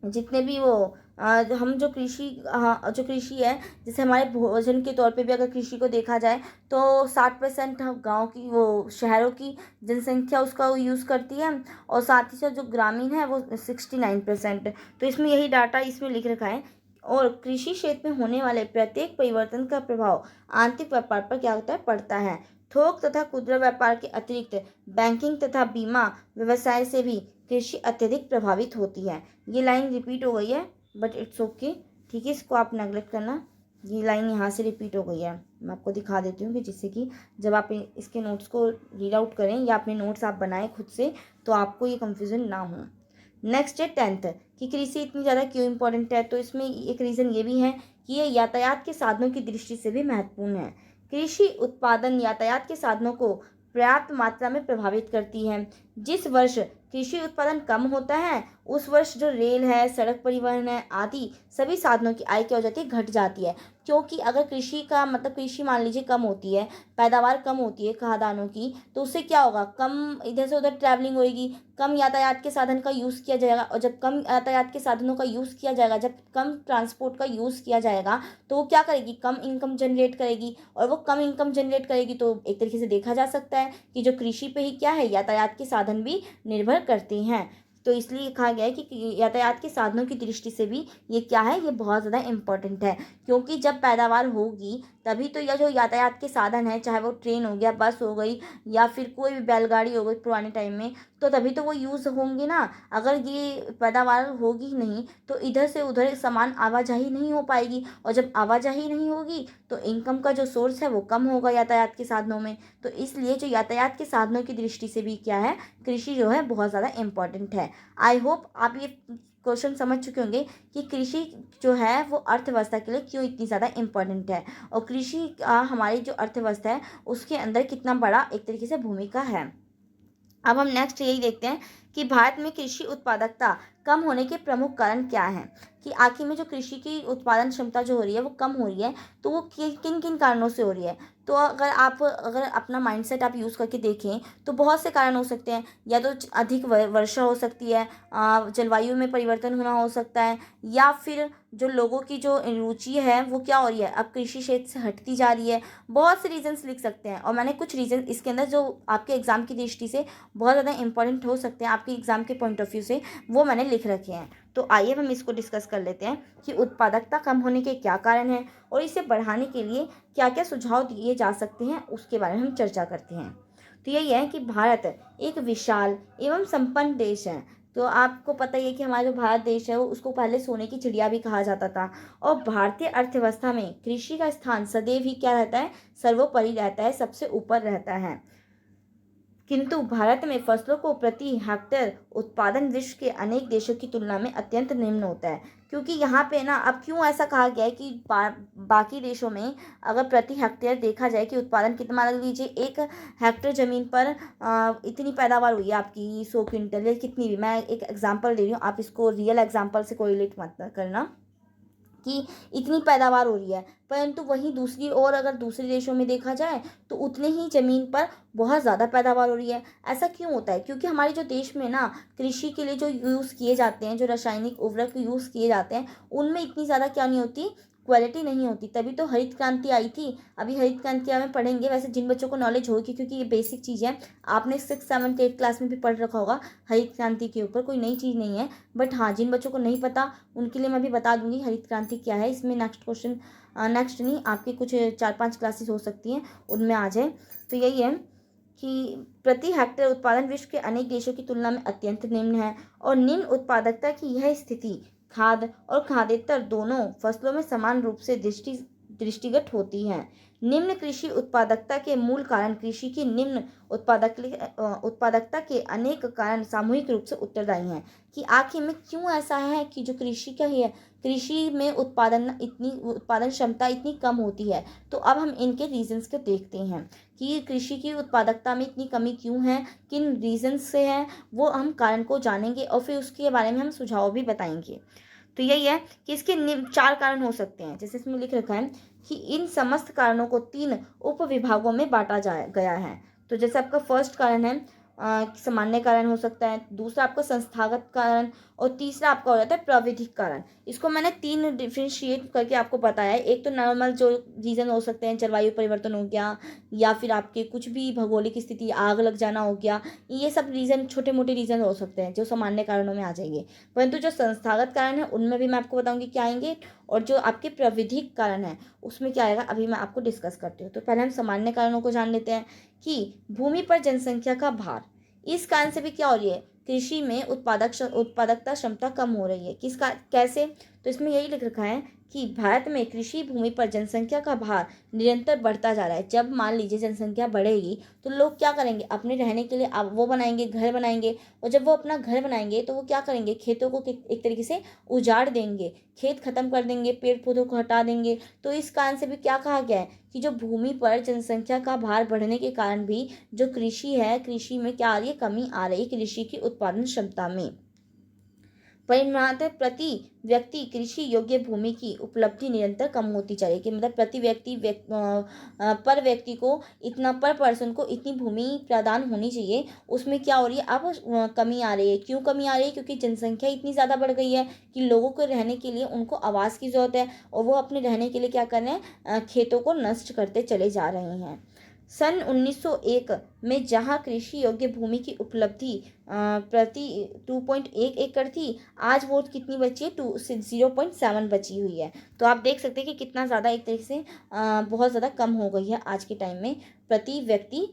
जितने भी वो हम जो कृषि है, जैसे हमारे भोजन के तौर पे भी अगर कृषि को देखा जाए तो 60% गांव की वो शहरों की जनसंख्या उसका यूज़ करती है और साथ ही साथ जो ग्रामीण है वो 69%। तो इसमें यही डाटा इसमें लिख रखा है। और कृषि क्षेत्र में होने वाले प्रत्येक परिवर्तन का प्रभाव आंतरिक व्यापार पर क्या होता है, पड़ता है। थोक तथा खुदरा व्यापार के अतिरिक्त बैंकिंग तथा बीमा व्यवसाय से भी कृषि अत्यधिक प्रभावित होती है। ये लाइन रिपीट हो गई है बट इट्स ओके, ठीक है, इसको आप नेगलेक्ट करना। ये लाइन यहाँ से रिपीट हो गई है, मैं आपको दिखा देती हूँ कि जिससे कि जब आप इसके नोट्स को रीड आउट करें या अपने नोट्स आप बनाएं खुद से तो आपको ये कंफ्यूजन ना हो। नेक्स्ट है 10th कि कृषि इतनी ज़्यादा क्यों इम्पोर्टेंट है। तो इसमें एक रीज़न ये भी है कि ये यातायात के साधनों की दृष्टि से भी महत्वपूर्ण है। कृषि उत्पादन यातायात के साधनों को पर्याप्त मात्रा में प्रभावित करती है। जिस वर्ष कृषि उत्पादन कम होता है उस वर्ष जो रेल है, सड़क परिवहन है आदि सभी साधनों की आय क्या हो जाती है, घट जाती है। क्योंकि अगर कृषि मान लीजिए कम होती है, पैदावार कम होती है खाद्यान्नों की, तो उससे क्या होगा, कम इधर से उधर ट्रैवलिंग होगी, कम यातायात के साधन का यूज़ किया जाएगा। और जब कम यातायात के साधनों का यूज़ किया जाएगा, जब कम ट्रांसपोर्ट का यूज़ किया जाएगा, तो वो क्या करेगी, कम इनकम जनरेट करेगी। और वो कम इनकम जनरेट करेगी तो एक तरीके से देखा जा सकता है कि जो कृषि पे ही क्या है, यातायात के साधन भी निर्भर करते हैं। तो इसलिए कहा गया है कि यातायात के साधनों की दृष्टि से भी ये क्या है, ये बहुत ज़्यादा इम्पोर्टेंट है। क्योंकि जब पैदावार होगी तभी तो यह जो यातायात के साधन है, चाहे वो ट्रेन हो गया, बस हो गई या फिर कोई भी बैलगाड़ी हो गई पुराने टाइम में, तो तभी तो वो यूज़ होंगे ना। अगर ये पैदावार होगी नहीं तो इधर से उधर सामान आवाजाही नहीं हो पाएगी, और जब आवाजाही नहीं होगी तो इनकम का जो सोर्स है वो कम होगा यातायात के साधनों में। तो इसलिए जो यातायात के साधनों की दृष्टि से भी क्या है, कृषि जो है बहुत ज़्यादा इम्पॉर्टेंट है। आई होप आप ये क्वेश्चन समझ चुके होंगे कि कृषि जो है वो अर्थव्यवस्था के लिए क्यों इतनी ज़्यादा इम्पोर्टेंट है, और कृषि का हमारी जो अर्थव्यवस्था है उसके अंदर कितना बड़ा एक तरीके से भूमिका है। अब हम नेक्स्ट यही देखते हैं कि भारत में कृषि उत्पादकता कम होने के प्रमुख कारण क्या हैं, कि आखिर में जो कृषि की उत्पादन क्षमता जो हो रही है वो कम हो रही है, तो वो किन किन कारणों से हो रही है। तो अगर अपना माइंडसेट आप यूज़ करके देखें तो बहुत से कारण हो सकते हैं। या तो अधिक वर्षा हो सकती है, जलवायु में परिवर्तन होना हो सकता है, या फिर जो लोगों की जो रुचि है वो क्या हो रही है, अब कृषि क्षेत्र से हटती जा रही है। बहुत से रीजंस लिख सकते हैं और मैंने कुछ रीजन इसके अंदर जो आपके एग्जाम की दृष्टि से बहुत ज़्यादा इंपॉर्टेंट हो सकते हैं आपके एग्जाम के पॉइंट ऑफ व्यू से, वो मैंने लिख रखे हैं। तो आइए हम इसको डिस्कस कर लेते हैं कि उत्पादकता कम होने के क्या कारण हैं और इसे बढ़ाने के लिए क्या क्या सुझाव दिए जा सकते हैं, उसके बारे में हम चर्चा करते हैं। तो यही है कि भारत एक विशाल एवं संपन्न देश है। तो आपको पता ही है कि हमारा जो भारत देश है वो उसको पहले सोने की चिड़िया भी कहा जाता था, और भारतीय अर्थव्यवस्था में कृषि का स्थान सदैव ही क्या रहता है, सर्वोपरि रहता है, सबसे ऊपर रहता है। किंतु भारत में फसलों को प्रति हेक्टेयर उत्पादन विश्व के अनेक देशों की तुलना में अत्यंत निम्न होता है। क्योंकि यहाँ पे ना, अब क्यों ऐसा कहा गया है कि बाकी देशों में अगर प्रति हेक्टेयर देखा जाए कि उत्पादन कितना, मान लीजिए 1 हेक्टेयर ज़मीन पर इतनी पैदावार हुई है आपकी 100 क्विंटल या कितनी भी, मैं एक एग्जांपल दे रही हूँ, आप इसको रियल एग्जांपल से कोरिलेट मत करना कि इतनी पैदावार हो रही है, परंतु वहीं दूसरी ओर अगर दूसरे देशों में देखा जाए तो उतने ही ज़मीन पर बहुत ज़्यादा पैदावार हो रही है। ऐसा क्यों होता है, क्योंकि हमारे जो देश में ना कृषि के लिए जो यूज़ किए जाते हैं, जो रासायनिक उर्वरक यूज़ किए जाते हैं, उनमें इतनी ज़्यादा क्या नहीं होती, क्वालिटी नहीं होती। तभी तो हरित क्रांति आई थी। अभी हरित क्रांति में पढ़ेंगे, वैसे जिन बच्चों को नॉलेज होगी, क्योंकि ये बेसिक चीज़ है, आपने 6, 7, 8 क्लास में भी पढ़ रखा होगा हरित क्रांति के ऊपर, कोई नई चीज़ नहीं है। बट हाँ, जिन बच्चों को नहीं पता उनके लिए मैं भी बता दूंगी हरित क्रांति क्या है। इसमें नेक्स्ट क्वेश्चन, नेक्स्ट नहीं, आपके कुछ 4-5 क्लासेस हो सकती हैं, उनमें आ जाए। तो यही है कि प्रति हेक्टेयर उत्पादन विश्व के अनेक देशों की तुलना में अत्यंत निम्न है, और निम्न उत्पादकता की यह स्थिति खाद्य और खाद्येतर दोनों फसलों में समान रूप से दृष्टिगत होती है। निम्न कृषि उत्पादकता के मूल कारण कृषि की निम्न उत्पादकता के अनेक कारण सामूहिक रूप से उत्तरदायी हैं। कि आखिर में क्यों ऐसा है कि जो कृषि का है, कृषि में उत्पादन क्षमता इतनी कम होती है। तो अब हम इनके रीजंस को देखते हैं कि कृषि की उत्पादकता में इतनी कमी क्यों है, किन रीजंस से है, वो हम कारण को जानेंगे और फिर उसके बारे में हम सुझाव भी बताएंगे। तो यही है कि इसके 4 कारण हो सकते हैं। जैसे इसमें लिख रखा है कि इन समस्त कारणों को 3 उप विभागों में बांटा गया है। तो जैसे आपका फर्स्ट कारण है सामान्य कारण हो सकता है, दूसरा आपका संस्थागत कारण, और तीसरा आपका हो जाता है प्राविधिक कारण। इसको मैंने 3 डिफ्रेंशिएट करके आपको बताया है। एक तो नॉर्मल जो रीज़न हो सकते हैं, जलवायु परिवर्तन हो गया, या फिर आपके कुछ भी भौगोलिक स्थिति, आग लग जाना हो गया, ये सब रीज़न छोटे मोटे रीज़न हो सकते हैं जो सामान्य कारणों में आ जाएंगे। परंतु जो संस्थागत कारण है उनमें भी मैं आपको बताऊंगी क्या आएंगे, और जो आपके प्राविधिक कारण है उसमें क्या आएगा, अभी मैं आपको डिस्कस करती हूँ। तो पहले हम सामान्य कारणों को जान लेते हैं कि भूमि पर जनसंख्या का भार, इस कारण से भी क्या हो रही है, कृषि में उत्पादकता क्षमता कम हो रही है। किसका, कैसे, तो इसमें यही लिख रखा है कि भारत में कृषि भूमि पर जनसंख्या का भार निरंतर बढ़ता जा रहा है। जब मान लीजिए जनसंख्या बढ़ेगी तो लोग क्या करेंगे, अपने रहने के लिए अब वो बनाएंगे, घर बनाएंगे, और जब वो अपना घर बनाएंगे तो वो क्या करेंगे, खेतों को एक तरीके से उजाड़ देंगे, खेत खत्म कर देंगे, पेड़ पौधों को हटा देंगे। तो इस कारण से भी क्या कहा गया है कि जो भूमि पर जनसंख्या का भार बढ़ने के कारण भी जो कृषि है, कृषि में क्या आ रही है, कमी आ रही है कृषि की उत्पादन क्षमता में। परिणामतः प्रति व्यक्ति कृषि योग्य भूमि की उपलब्धि निरंतर कम होती जा रही है। कि मतलब प्रति पर व्यक्ति को इतना, पर पर्सन को इतनी भूमि प्रदान होनी चाहिए, उसमें क्या हो रही है, अब कमी आ रही है। क्यों कमी आ रही है, क्योंकि जनसंख्या इतनी ज़्यादा बढ़ गई है कि लोगों को रहने के लिए उनको आवास की ज़रूरत है, और वो अपने रहने के लिए क्या कर रहे हैं, खेतों को नष्ट करते चले जा रहे हैं। सन 1901 में जहां कृषि योग्य भूमि की उपलब्धि प्रति 2.1 एकड़ थी, आज वो कितनी बची है, 0.7 बची हुई है। तो आप देख सकते हैं कि कितना ज़्यादा एक तरीके से बहुत ज़्यादा कम हो गई है आज के टाइम में प्रति व्यक्ति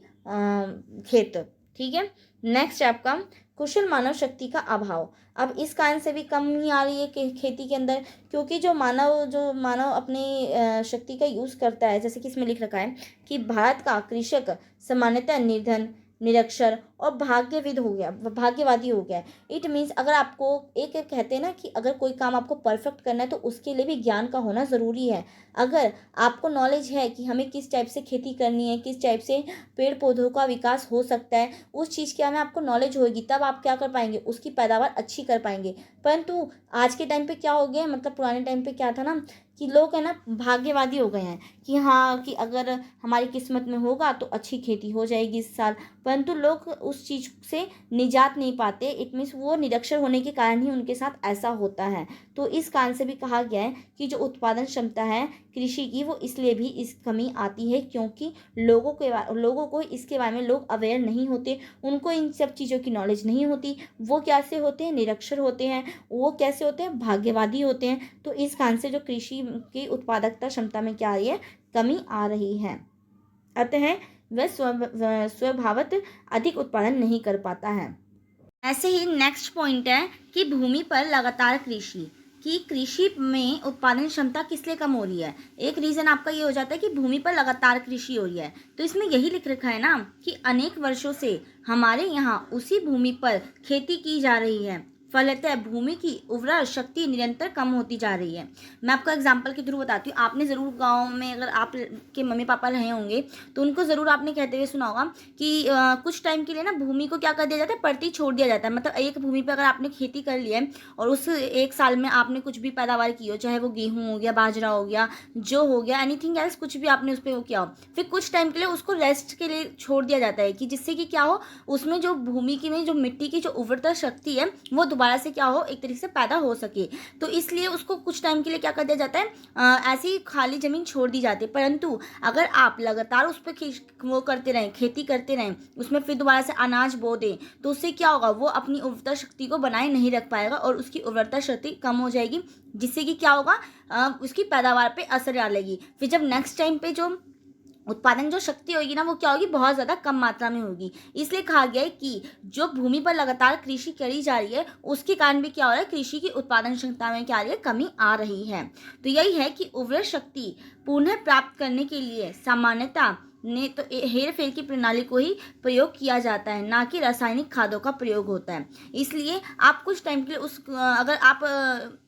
खेत। ठीक है, नेक्स्ट है आपका कुशल मानव शक्ति का अभाव। अब इस कारण से भी कमी आ रही है खेती के अंदर, क्योंकि जो मानव अपनी शक्ति का यूज़ करता है, जैसे कि इसमें लिख रखा है कि भारत का कृषक सामान्यतः निर्धन, निरक्षर और भाग्यवादी हो गया। इट मीन्स अगर आपको एक कहते हैं ना कि अगर कोई काम आपको परफेक्ट करना है तो उसके लिए भी ज्ञान का होना ज़रूरी है। अगर आपको नॉलेज है कि हमें किस टाइप से खेती करनी है, किस टाइप से पेड़ पौधों का विकास हो सकता है, उस चीज़ के बारे में आपको नॉलेज होगी, तब आप क्या कर पाएंगे, उसकी पैदावार अच्छी कर पाएंगे। परंतु आज के टाइम पे क्या हो गया, मतलब पुराने टाइम पे क्या था ना कि लोग है ना भाग्यवादी हो गए हैं कि हाँ, कि अगर हमारी किस्मत में होगा तो अच्छी खेती हो जाएगी इस साल। परंतु लोग उस चीज़ से निजात नहीं पाते। इट मीन्स वो निरक्षर होने के कारण ही उनके साथ ऐसा होता है। तो इस कारण से भी कहा गया है कि जो उत्पादन क्षमता है कृषि की, वो इसलिए भी इस कमी आती है क्योंकि लोगों को इसके बारे में लोग अवेयर नहीं होते, उनको इन सब चीज़ों की नॉलेज नहीं होती। वो कैसे होते हैं, निरक्षर होते हैं। वो कैसे होते हैं, भाग्यवादी होते हैं। तो इस कारण से जो कृषि की उत्पादकता क्षमता में क्या आ रही है, कमी आ रही है। अतः वह स्वभावतः अधिक उत्पादन नहीं कर पाता है। ऐसे ही नेक्स्ट पॉइंट है कि भूमि पर लगातार कृषि, कि कृषि में उत्पादन क्षमता किस लिए कम हो रही है। एक रीज़न आपका ये हो जाता है कि भूमि पर लगातार कृषि हो रही है। तो इसमें यही लिख रखा है ना कि अनेक वर्षों से हमारे यहाँ उसी भूमि पर खेती की जा रही है, फलतः भूमि की उर्वरा शक्ति निरंतर कम होती जा रही है। मैं आपको एग्जांपल के थ्रू बताती हूँ। आपने ज़रूर गांव में, अगर आप के मम्मी पापा रहे होंगे तो उनको ज़रूर आपने कहते हुए सुना होगा कि कुछ टाइम के लिए ना भूमि को क्या कर दिया जाता है, पड़ती छोड़ दिया जाता है। मतलब एक भूमि पर अगर आपने खेती कर ली है और उस एक साल में आपने कुछ भी पैदावार की हो, चाहे वो गेहूँ हो गया, बाजरा हो गया, जो हो गया, एनीथिंग एल्स, कुछ भी आपने उस पर वो किया हो, फिर कुछ टाइम के लिए उसको रेस्ट के लिए छोड़ दिया जाता है कि जिससे कि क्या हो, उसमें जो भूमि की में जो मिट्टी की जो उर्वरता शक्ति है वो दोबारा से क्या हो, एक तरीके से पैदा हो सके। तो इसलिए उसको कुछ टाइम के लिए क्या कर दिया जाता है, ऐसी ही खाली ज़मीन छोड़ दी जाती है। परंतु अगर आप लगातार उस पर वो करते रहें, खेती करते रहें, उसमें फिर दोबारा से अनाज बो दें, तो उससे क्या होगा, वो अपनी उर्वरता शक्ति को बनाए नहीं रख पाएगा और उसकी उर्वरता शक्ति कम हो जाएगी, जिससे कि क्या होगा, उसकी पैदावार पे असर डालेगी। फिर जब नेक्स्ट टाइम पे जो उत्पादन जो शक्ति होगी ना, वो क्या होगी, बहुत ज़्यादा कम मात्रा में होगी। इसलिए कहा गया है कि जो भूमि पर लगातार कृषि करी जा रही है, उसके कारण भी क्या हो रहा है, कृषि की उत्पादन क्षमता में क्या आ रही है, कमी आ रही है। तो यही है कि उर्वरक शक्ति पुनः प्राप्त करने के लिए सामान्यतः ने तो हेर फेर की प्रणाली को ही प्रयोग किया जाता है, ना कि रासायनिक खादों का प्रयोग होता है। इसलिए आप कुछ टाइम के लिए अगर आप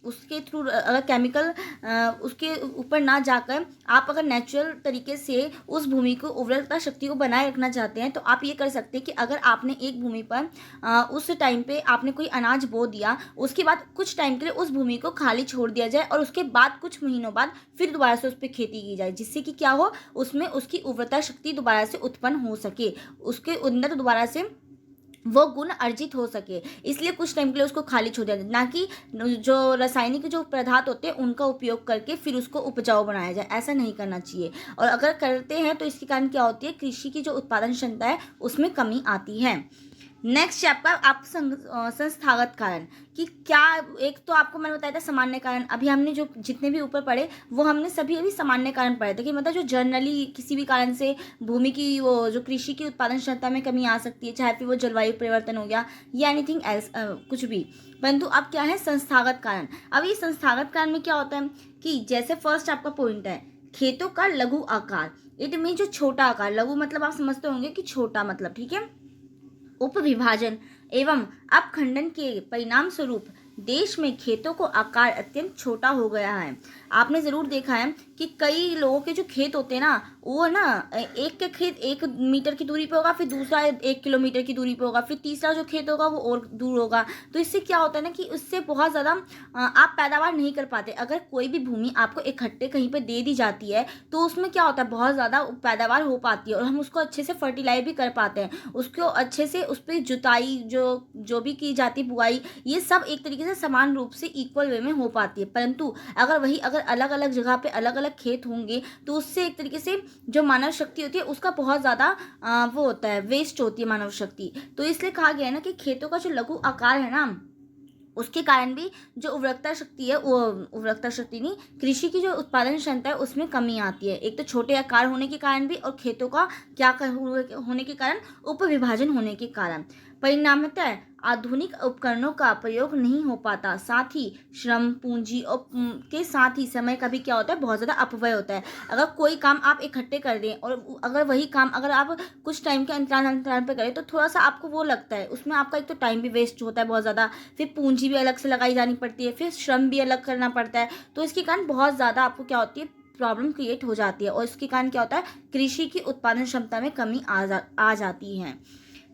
उसके थ्रू अगर केमिकल उसके ऊपर ना जाकर आप अगर नेचुरल तरीके से उस भूमि को उर्वरकता शक्ति को बनाए रखना चाहते हैं, तो आप ये कर सकते हैं कि अगर आपने एक भूमि पर उस टाइम पे आपने कोई अनाज बो दिया, उसके बाद कुछ टाइम के लिए उस भूमि को खाली छोड़ दिया जाए और उसके बाद कुछ महीनों बाद फिर दोबारा से उस पर खेती की जाए, जिससे कि क्या हो, उसमें उसकी उर्वरता शक्ति दोबारा से उत्पन्न हो सके, उसके अंदर दोबारा से वो गुण अर्जित हो सके। इसलिए कुछ टाइम के लिए उसको खाली छोड़ दिया जाए, ना कि जो रासायनिक जो पदार्थ होते हैं उनका उपयोग करके फिर उसको उपजाऊ बनाया जाए। ऐसा नहीं करना चाहिए, और अगर करते हैं तो इसके कारण क्या होती है, कृषि की जो उत्पादन क्षमता है उसमें कमी आती है। नेक्स्ट चैप्टर आप संस्थागत कारण, कि क्या, एक तो आपको मैंने बताया था सामान्य कारण, अभी हमने जो जितने भी ऊपर पढ़े वो हमने सभी अभी सामान्य कारण पढ़े थे, कि मतलब जो जनरली किसी भी कारण से भूमि की वो जो कृषि की उत्पादन क्षमता में कमी आ सकती है, चाहे फिर वो जलवायु परिवर्तन हो गया या एनीथिंग एल्स, कुछ भी। परंतु अब क्या है, संस्थागत कारण। अब ये संस्थागत कारण में क्या होता है कि जैसे फर्स्ट आपका पॉइंट है खेतों का लघु आकार, इट मीन जो छोटा आकार, लघु मतलब आप समझते होंगे कि छोटा मतलब, ठीक है। उपविभाजन एवं अपखंडन के परिणाम स्वरूप देश में खेतों को आकार अत्यंत छोटा हो गया है। आपने ज़रूर देखा है कि कई लोगों के जो खेत होते हैं ना, वो ना एक के खेत 1 मीटर की दूरी पे होगा, फिर दूसरा 1 किलोमीटर की दूरी पे होगा, फिर तीसरा जो खेत होगा वो और दूर होगा। तो इससे क्या होता है ना कि उससे बहुत ज़्यादा आप पैदावार नहीं कर पाते। अगर कोई भी भूमि आपको इकट्ठे कहीं पर दे दी जाती है तो उसमें क्या होता है, बहुत ज़्यादा पैदावार हो पाती है और हम उसको अच्छे से फर्टिलाइज भी कर पाते हैं, उसको अच्छे से उस पर जुताई जो भी की जाती है, बुआई, ये सब एक तरीके से समान रूप से इक्वल वे में हो पाती है। परंतु अगर अलग अलग जगह पे अलग अलग खेत होंगे तो उससे एक तरीके से जो मानव शक्ति होती है उसका बहुत ज़्यादा वो होता है, वेस्ट होती है मानव शक्ति। तो इसलिए कहा गया है ना कि खेतों का जो लघु आकार है ना, उसके कारण भी जो उर्वरकता शक्ति है, वो उर्वरकता शक्ति नहीं, कृषि की जो उत्पादन क्षमता है उसमें कमी आती है। एक तो छोटे आकार होने के कारण भी, और खेतों का होने के कारण, उपविभाजन होने के कारण। परिणामतः आधुनिक उपकरणों का प्रयोग नहीं हो पाता, साथ ही श्रम पूंजी और के साथ ही समय का भी क्या होता है, बहुत ज़्यादा अपव्यय होता है। अगर कोई काम आप इकट्ठे कर दें और अगर वही काम अगर आप कुछ टाइम के अंतराल पर करें तो थोड़ा सा आपको वो लगता है, उसमें आपका एक तो टाइम भी वेस्ट होता है बहुत ज़्यादा, फिर पूंजी भी अलग से लगाई जानी पड़ती है, फिर श्रम भी अलग करना पड़ता है। तो इसके कारण बहुत ज़्यादा आपको क्या होती है, प्रॉब्लम क्रिएट हो जाती है, और इसके कारण क्या होता है, कृषि की उत्पादन क्षमता में कमी आ जाती है।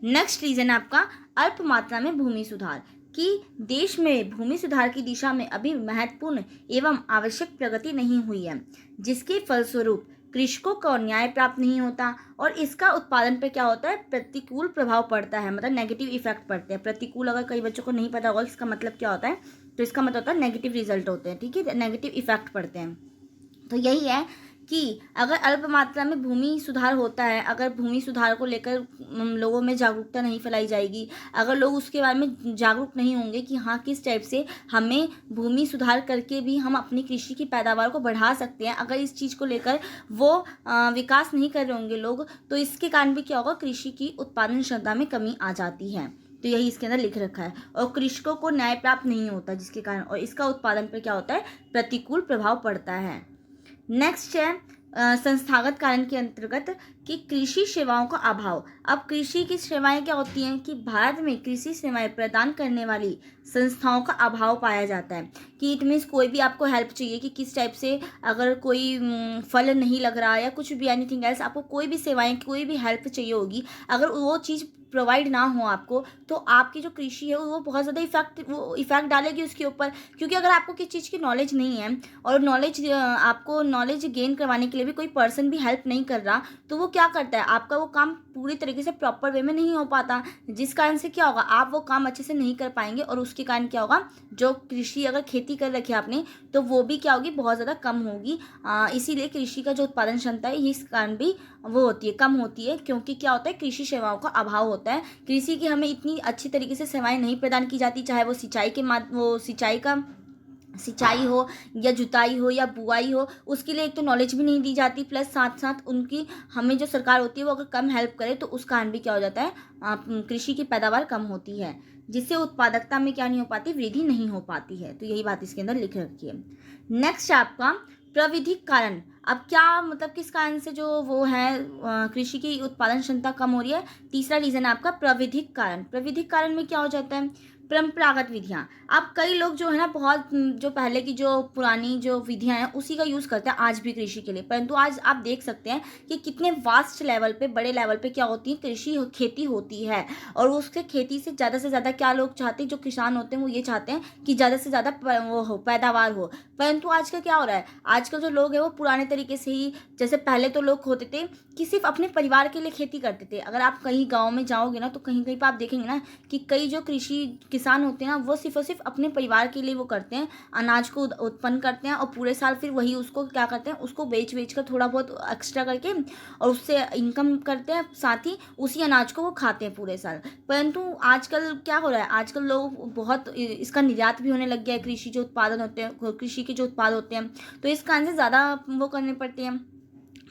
नेक्स्ट रीजन है आपका अल्प मात्रा में भूमि सुधार, कि देश में भूमि सुधार की दिशा में अभी महत्वपूर्ण एवं आवश्यक प्रगति नहीं हुई है, जिसके फलस्वरूप कृषकों को न्याय प्राप्त नहीं होता और इसका उत्पादन पे क्या होता है, प्रतिकूल प्रभाव पड़ता है, मतलब नेगेटिव इफेक्ट पड़ते हैं। प्रतिकूल अगर कई बच्चों को नहीं पता होगा इसका मतलब क्या होता है, तो इसका मतलब होता है नेगेटिव रिजल्ट होते हैं, ठीक है, नेगेटिव इफेक्ट पड़ते हैं। तो यही है कि अगर अल्प मात्रा में भूमि सुधार होता है, अगर भूमि सुधार को लेकर लोगों में जागरूकता नहीं फैलाई जाएगी, अगर लोग उसके बारे में जागरूक नहीं होंगे कि हाँ किस टाइप से हमें भूमि सुधार करके भी हम अपनी कृषि की पैदावार को बढ़ा सकते हैं, अगर इस चीज़ को लेकर वो विकास नहीं कर रहे होंगे लोग, तो इसके कारण भी क्या होगा, कृषि की उत्पादन क्षमता में कमी आ जाती है। तो यही इसके अंदर लिख रखा है, और कृषकों को न्याय प्राप्त नहीं होता जिसके कारण, और इसका उत्पादन पर क्या होता है, प्रतिकूल प्रभाव पड़ता है। नेक्स्ट है संस्थागत कारण के अंतर्गत कि कृषि सेवाओं का अभाव। अब कृषि की सेवाएं क्या होती हैं कि भारत में कृषि सेवाएं प्रदान करने वाली संस्थाओं का अभाव पाया जाता है, कि इट मीन्स कोई भी आपको हेल्प चाहिए कि किस टाइप से, अगर कोई फल नहीं लग रहा या कुछ भी एनीथिंग एल्स, आपको कोई भी सेवाएं कोई भी हेल्प चाहिए होगी, अगर वो चीज़ प्रोवाइड ना हो आपको, तो आपकी जो कृषि है वो बहुत ज़्यादा इफेक्ट डालेगी उसके ऊपर। क्योंकि अगर आपको किसी चीज़ की नॉलेज नहीं है और आपको नॉलेज गेन करवाने के लिए भी कोई पर्सन भी हेल्प नहीं कर रहा, तो वो क्या करता है, आपका वो काम पूरी तरीके से प्रॉपर वे में नहीं हो पाता, जिस कारण से क्या होगा, आप वो काम अच्छे से नहीं कर पाएंगे और उसके कारण क्या होगा, जो कृषि अगर खेती कर रखी है आपने तो वो भी क्या होगी, बहुत ज़्यादा कम होगी। इसीलिए कृषि का जो उत्पादन क्षमता है इस कारण भी वो होती है, कम होती है, क्योंकि क्या होता है, कृषि सेवाओं का अभाव होता है। कृषि की हमें इतनी अच्छी तरीके से सेवाएं नहीं प्रदान की जाती, चाहे वो सिंचाई हो या जुताई हो या बुआई हो, उसके लिए एक तो नॉलेज भी नहीं दी जाती, प्लस साथ साथ उनकी हमें जो सरकार होती है वो अगर कम हेल्प करे तो उस कारण भी क्या हो जाता है, कृषि की पैदावार कम होती है, जिससे उत्पादकता में क्या नहीं हो पाती, वृद्धि नहीं हो पाती है। तो यही बात इसके अंदर लिख रखी है। नेक्स्ट आपका प्राविधिक कारण। अब क्या मतलब किस कारण से जो वो है कृषि की उत्पादन क्षमता कम हो रही है। तीसरा रीजन है आपका प्राविधिक कारण। प्राविधिक कारण में क्या हो जाता है, परंपरागत विधियां। अब कई लोग जो है ना, बहुत जो पहले की जो पुरानी जो विधियां हैं उसी का यूज़ करते हैं आज भी कृषि के लिए, परंतु आज आप देख सकते हैं कि कितने वास्ट लेवल पे, बड़े लेवल पे क्या होती है, कृषि खेती होती है। और उसके खेती से ज़्यादा क्या लोग चाहते हैं, जो किसान होते हैं वो ये चाहते हैं कि ज़्यादा से ज़्यादा वो हो, पैदावार हो। परंतु आज का क्या हो रहा है, आजकल जो लोग हैं वो पुराने तरीके से ही, जैसे पहले तो लोग होते थे कि सिर्फ अपने परिवार के लिए खेती करते थे। अगर आप कहीं गाँव में जाओगे ना तो कहीं कहीं पर आप देखेंगे ना कि कई जो कृषि किसान होते हैं ना वो सिर्फ और सिर्फ अपने परिवार के लिए वो करते हैं, अनाज को उत्पन्न करते हैं और पूरे साल फिर वही उसको क्या करते हैं, उसको बेच कर थोड़ा बहुत एक्स्ट्रा करके और उससे इनकम करते हैं, साथ ही उसी अनाज को वो खाते हैं पूरे साल। परंतु आजकल क्या हो रहा है, आजकल लोग बहुत इसका निर्यात भी होने लग गया है, कृषि जो उत्पादन होते हैं, कृषि के जो उत्पाद होते हैं, तो इस कारण से ज़्यादा वो करने पड़ते हैं।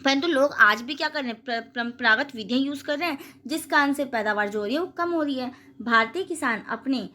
परंतु लोग आज भी क्या कर रहे हैं, परंपरागत विधियां यूज कर रहे हैं, जिस कारण से पैदावार जो हो रही है वो कम हो रही है। भारतीय किसान अपने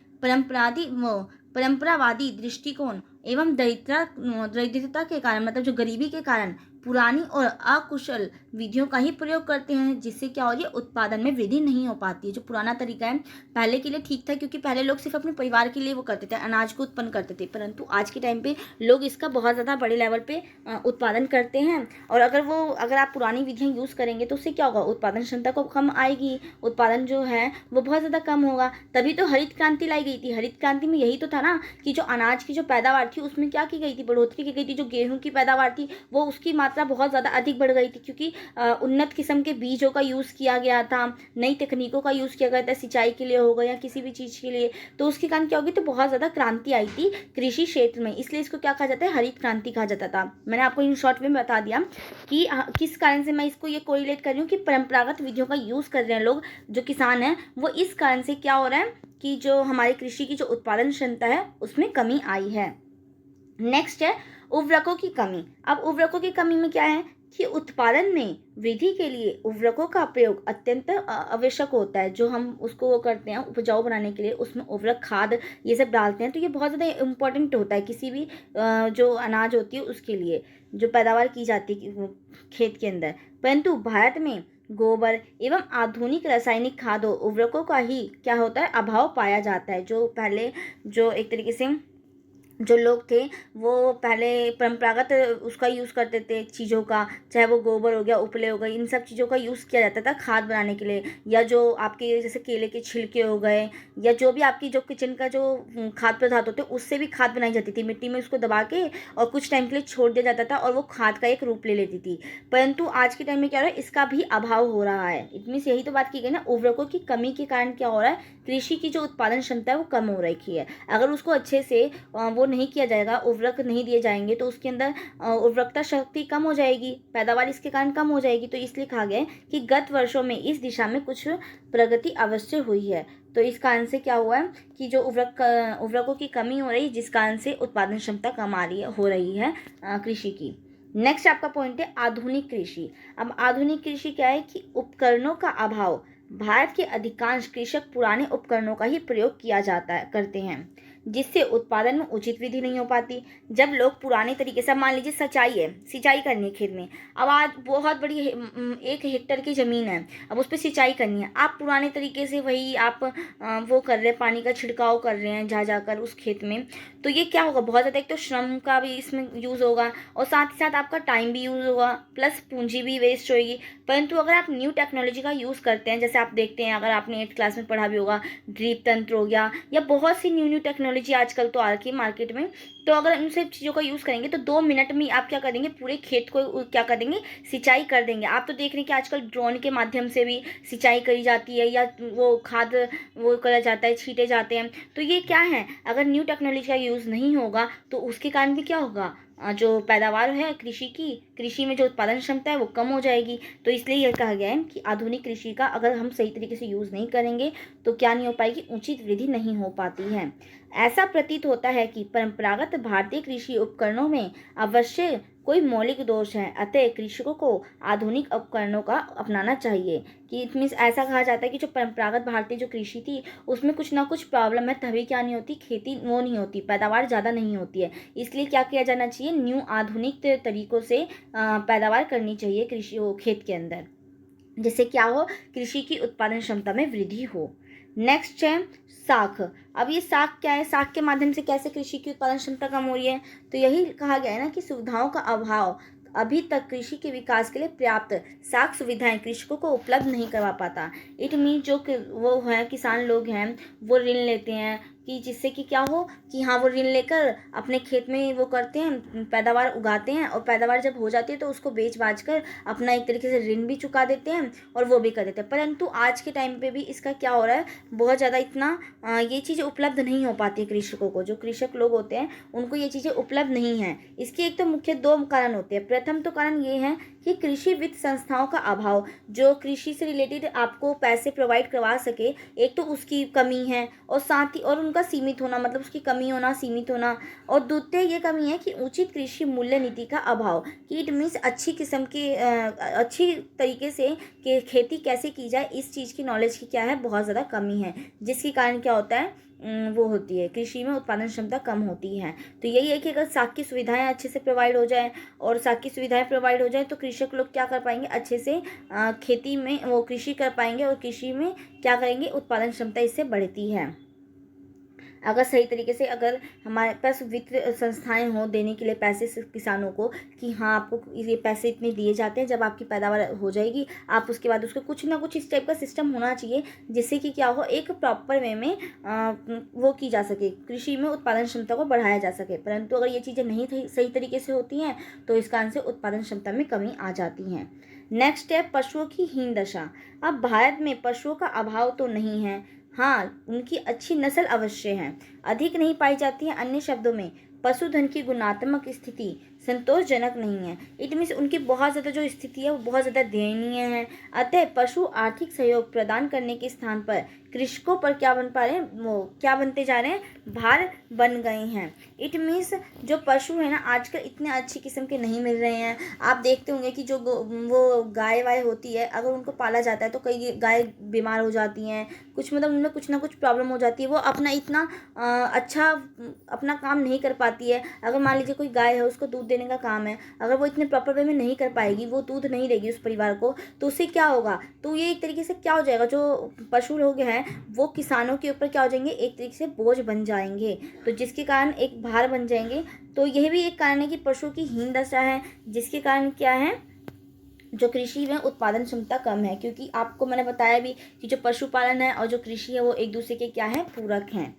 परंपरावादी दृष्टिकोण एवं दरिद्रता के कारण, मतलब जो गरीबी के कारण पुरानी और अकुशल विधियों का ही प्रयोग करते हैं, जिससे क्या हो रही है, उत्पादन में वृद्धि नहीं हो पाती है। जो पुराना तरीका है पहले के लिए ठीक था, क्योंकि पहले लोग सिर्फ अपने परिवार के लिए वो करते थे, अनाज को उत्पन्न करते थे, परंतु आज के टाइम पे लोग इसका बहुत ज़्यादा बड़े लेवल पे उत्पादन करते हैं। और अगर आप पुरानी विधियाँ यूज़ करेंगे तो उससे क्या होगा, उत्पादन क्षमता को कम आएगी, उत्पादन जो है वो बहुत ज़्यादा कम होगा। तभी तो हरित क्रांति लाई गई थी। हरित क्रांति में यही तो था ना कि जो अनाज की जो पैदावार थी उसमें क्या की गई थी, बढ़ोतरी की गई थी। जो गेहूं की पैदावार थी वो उसकी मात्रा बहुत ज़्यादा अधिक बढ़ गई थी, क्योंकि उन्नत किस्म के बीजों का यूज़ किया गया था, नई तकनीकों का यूज़ किया गया था, सिंचाई के लिए हो गया या किसी भी चीज़ के लिए। तो उसके कारण क्या होगी, तो बहुत ज़्यादा क्रांति आई थी कृषि क्षेत्र में, इसलिए इसको क्या कहा जाता है, हरित क्रांति कहा जाता था। मैंने आपको इन शॉर्ट में बता दिया कि किस कारण से मैं इसको ये कोरिलेट कर रही हूँ कि परंपरागत विधियों का यूज़ कर रहे हैं लोग, जो किसान हैं, वो इस कारण से क्या हो रहा है कि जो हमारी कृषि की जो उत्पादन क्षमता है उसमें कमी आई है। नेक्स्ट है उर्वरकों की कमी। अब उर्वरकों की कमी में क्या है कि उत्पादन में वृद्धि के लिए उर्वरकों का प्रयोग अत्यंत आवश्यक होता है। जो हम उसको वो करते हैं उपजाऊ बनाने के लिए, उसमें उर्वरक, खाद ये सब डालते हैं, तो ये बहुत ज़्यादा इम्पोर्टेंट होता है किसी भी जो अनाज होती है उसके लिए, जो पैदावार की जाती है खेत के अंदर। परंतु भारत में गोबर एवं आधुनिक रासायनिक खादों उर्वरकों का ही क्या होता है, अभाव पाया जाता है। जो पहले जो एक तरीके से जो लोग थे वो पहले परंपरागत उसका यूज़ करते थे चीज़ों का, चाहे वो गोबर हो गया, उपले हो गई, इन सब चीज़ों का यूज़ किया जाता था खाद बनाने के लिए। या जो आपके जैसे केले के छिलके हो गए, या जो भी आपकी जो किचन का जो खाद्य पदार्थ होते हैं उससे भी खाद बनाई जाती थी, मिट्टी में उसको दबा के और कुछ टाइम के लिए छोड़ दिया जाता था और वो खाद का एक रूप ले लेती थी। परंतु आज के टाइम में क्या हो रहा है, इसका भी अभाव हो रहा है। इतनी से यही तो बात की गई ना, उर्वरकों की कमी के कारण क्या हो रहा है, कृषि की जो उत्पादन क्षमता है वो कम हो रही है। अगर उसको अच्छे से वो नहीं किया जाएगा, उर्वरक नहीं दिए जाएंगे, तो उसके अंदर उर्वरकता शक्ति कम हो जाएगी, पैदावार इसके कारण कम हो जाएगी। तो इसलिए कहा गया है कि गत वर्षों में इस दिशा में कुछ प्रगति अवश्य हुई है। तो इस कारण से क्या हुआ है कि जो उर्वरकों की कमी हो रही है, जिस कारण से उत्पादन क्षमता कम हो रही है कृषि की। नेक्स्ट आपका पॉइंट है आधुनिक कृषि। अब आधुनिक कृषि क्या है कि उपकरणों का अभाव। भारत के अधिकांश कृषक पुराने उपकरणों का ही प्रयोग किया जाता है करते हैं, जिससे उत्पादन में उचित वृद्धि नहीं हो पाती। जब लोग पुराने तरीके से, मान लीजिए सिंचाई करनी है खेत में, अब आज बहुत बड़ी 1 हेक्टेयर की ज़मीन है, अब उस पर सिंचाई करनी है, आप पुराने तरीके से वही आप वो कर रहे हैं, पानी का छिड़काव कर रहे हैं जा जाकर उस खेत में, तो ये क्या होगा, बहुत ज़्यादा एक तो श्रम का भी इसमें यूज़ होगा और साथ ही साथ आपका टाइम भी यूज़ होगा, प्लस पूंजी भी वेस्ट होगी। परंतु अगर आप न्यू टेक्नोलॉजी का यूज़ करते हैं, जैसे आप देखते हैं, अगर आपने 8th क्लास में पढ़ा भी होगा, ड्रिप तंत्र हो गया या बहुत सी न्यू टेक्नोलॉजी टेक्नोलॉजी आजकल तो आ रखी है मार्केट में, तो अगर उन सब चीज़ों का यूज़ करेंगे तो 2 मिनट में आप क्या कर देंगे, पूरे खेत को क्या कर देंगे, सिंचाई कर देंगे। आप तो देख रहे हैं कि आजकल ड्रोन के माध्यम से भी सिंचाई करी जाती है, या वो खाद वो करा जाता है, छींटे जाते हैं। तो ये क्या है, अगर न्यू टेक्नोलॉजी का यूज़ नहीं होगा तो उसके कारण भी क्या होगा, जो पैदावार है कृषि में जो उत्पादन क्षमता है वो कम हो जाएगी। तो इसलिए यह कहा गया है कि आधुनिक कृषि का अगर हम सही तरीके से यूज़ नहीं करेंगे तो क्या नहीं हो पाएगी, उचित वृद्धि नहीं हो पाती है। ऐसा प्रतीत होता है कि परंपरागत भारतीय कृषि उपकरणों में अवश्य कोई मौलिक दोष है, अतः कृषकों को आधुनिक उपकरणों का अपनाना चाहिए। कि इट मीन्स ऐसा कहा जाता है कि जो परंपरागत भारतीय जो कृषि थी उसमें कुछ ना कुछ प्रॉब्लम है, तभी क्या नहीं होती, खेती वो नहीं होती, पैदावार ज़्यादा नहीं होती है। इसलिए क्या किया जाना चाहिए, न्यू आधुनिक तरीकों से पैदावार करनी चाहिए कृषि खेत के अंदर, जिससे क्या हो, कृषि की उत्पादन क्षमता में वृद्धि हो। नेक्स्ट है साख। अब ये साख क्या है, साख के माध्यम से कैसे कृषि की उत्पादन क्षमता कम हो रही है, तो यही कहा गया है ना कि सुविधाओं का अभाव अभी तक कृषि के विकास के लिए पर्याप्त साख सुविधाएं कृषकों को उपलब्ध नहीं करवा पाता। इट मीन जो वो है किसान लोग हैं वो ऋण लेते हैं कि जिससे कि क्या हो कि हाँ वो ऋण लेकर अपने खेत में वो करते हैं, पैदावार उगाते हैं, और पैदावार जब हो जाती है तो उसको बेच बाच कर अपना एक तरीके से ऋण भी चुका देते हैं और वो भी कर देते हैं। परंतु आज के टाइम पे भी इसका क्या हो रहा है, बहुत ज़्यादा इतना ये चीज़ें उपलब्ध नहीं हो पाती कृषकों को, जो कृषक लोग होते हैं उनको ये चीज़ें उपलब्ध नहीं हैं। इसके एक तो मुख्य 2 कारण होते हैं। प्रथम तो कारण ये है कि कृषि वित्त संस्थाओं का अभाव, जो कृषि से रिलेटेड आपको पैसे प्रोवाइड करवा सके, एक तो उसकी कमी है, और साथ ही और उनका सीमित होना, मतलब उसकी कमी होना, सीमित होना। और द्वितीय ये कमी है कि उचित कृषि मूल्य नीति का अभाव, कि इट मीन्स अच्छी किस्म की अच्छी तरीके से कि खेती कैसे की जाए, इस चीज़ की नॉलेज की क्या है, बहुत ज़्यादा कमी है, जिसके कारण क्या होता है, वो होती है कृषि में उत्पादन क्षमता कम होती है। तो यही है कि अगर साख की सुविधाएं अच्छे से प्रोवाइड हो जाए, और साख की सुविधाएं प्रोवाइड हो जाए तो कृषक लोग क्या कर पाएंगे, अच्छे से खेती में वो कृषि कर पाएंगे, और कृषि में क्या करेंगे, उत्पादन क्षमता इससे बढ़ती है। अगर सही तरीके से अगर हमारे पास वित्त संस्थाएं हों देने के लिए पैसे किसानों को, कि हाँ आपको ये पैसे इतने दिए जाते हैं, जब आपकी पैदावार हो जाएगी आप उसके बाद उसको कुछ ना कुछ इस टाइप का सिस्टम होना चाहिए, जिससे कि क्या हो, एक प्रॉपर वे में वो की जा सके, कृषि में उत्पादन क्षमता को बढ़ाया जा सके। परंतु अगर ये चीज़ें नहीं सही तरीके से होती हैं तो इस कारण से उत्पादन क्षमता में कमी आ जाती है। नेक्स्ट है पशुओं की हीन दशा। अब भारत में पशुओं का अभाव तो नहीं है, हाँ उनकी अच्छी नस्ल अवश्य है, अधिक नहीं पाई जाती है। अन्य शब्दों में पशुधन की गुणात्मक स्थिति संतोषजनक नहीं है। इट मीन्स उनकी बहुत ज़्यादा जो स्थिति है वो बहुत ज़्यादा दयनीय है। अतः पशु आर्थिक सहयोग प्रदान करने के स्थान पर कृषकों पर क्या बन पा रहे हैं, वो क्या बनते जा रहे हैं, भार बन गए हैं। इट मीन्स जो पशु है ना आजकल इतने अच्छी किस्म के नहीं मिल रहे हैं। आप देखते होंगे कि जो वो गाय वाय होती है, अगर उनको पाला जाता है तो कई गाय बीमार हो जाती हैं, कुछ मतलब उनमें कुछ ना कुछ प्रॉब्लम हो जाती है, वो अपना इतना अच्छा अपना काम नहीं कर पाती है। अगर मान लीजिए कोई गाय है, उसको दूध देने का काम है, अगर वो इतने प्रॉपर वे में नहीं कर पाएगी, वो दूध नहीं देगी उस परिवार को, तो उससे क्या होगा, तो ये एक तरीके से क्या हो जाएगा, जो पशु लोग हैं वो किसानों के ऊपर क्या हो जाएंगे, एक तरीके से बोझ बन जाएंगे, तो जिसके कारण एक भार बन जाएंगे। तो यह भी एक कारण है कि पशु की हीन दशा है, जिसके कारण क्या है, जो कृषि में उत्पादन क्षमता कम है। क्योंकि आपको मैंने बताया भी कि जो पशुपालन है और जो कृषि है वो एक दूसरे के क्या है, पूरक हैं।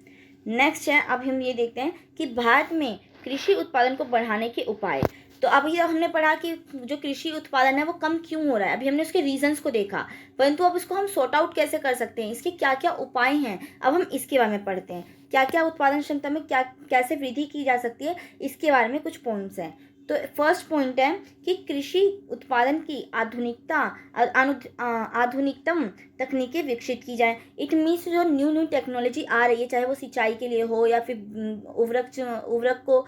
नेक्स्ट है, अब हम ये देखते हैं कि भारत में कृषि उत्पादन को बढ़ाने के उपाय। तो अब ये हमने पढ़ा कि जो कृषि उत्पादन है वो कम क्यों हो रहा है, अभी हमने उसके रीजंस को देखा, परंतु अब इसको हम सॉर्ट आउट कैसे कर सकते हैं, इसके क्या क्या उपाय हैं, अब हम इसके बारे में पढ़ते हैं। क्या क्या उत्पादन क्षमता में क्या कैसे वृद्धि की जा सकती है, इसके बारे में कुछ पॉइंट्स हैं। तो फर्स्ट पॉइंट है कि कृषि उत्पादन की आधुनिकतम तकनीकें विकसित की जाए। इट मीन्स जो न्यू टेक्नोलॉजी आ रही है, चाहे वो सिंचाई के लिए हो या फिर उर्वरक को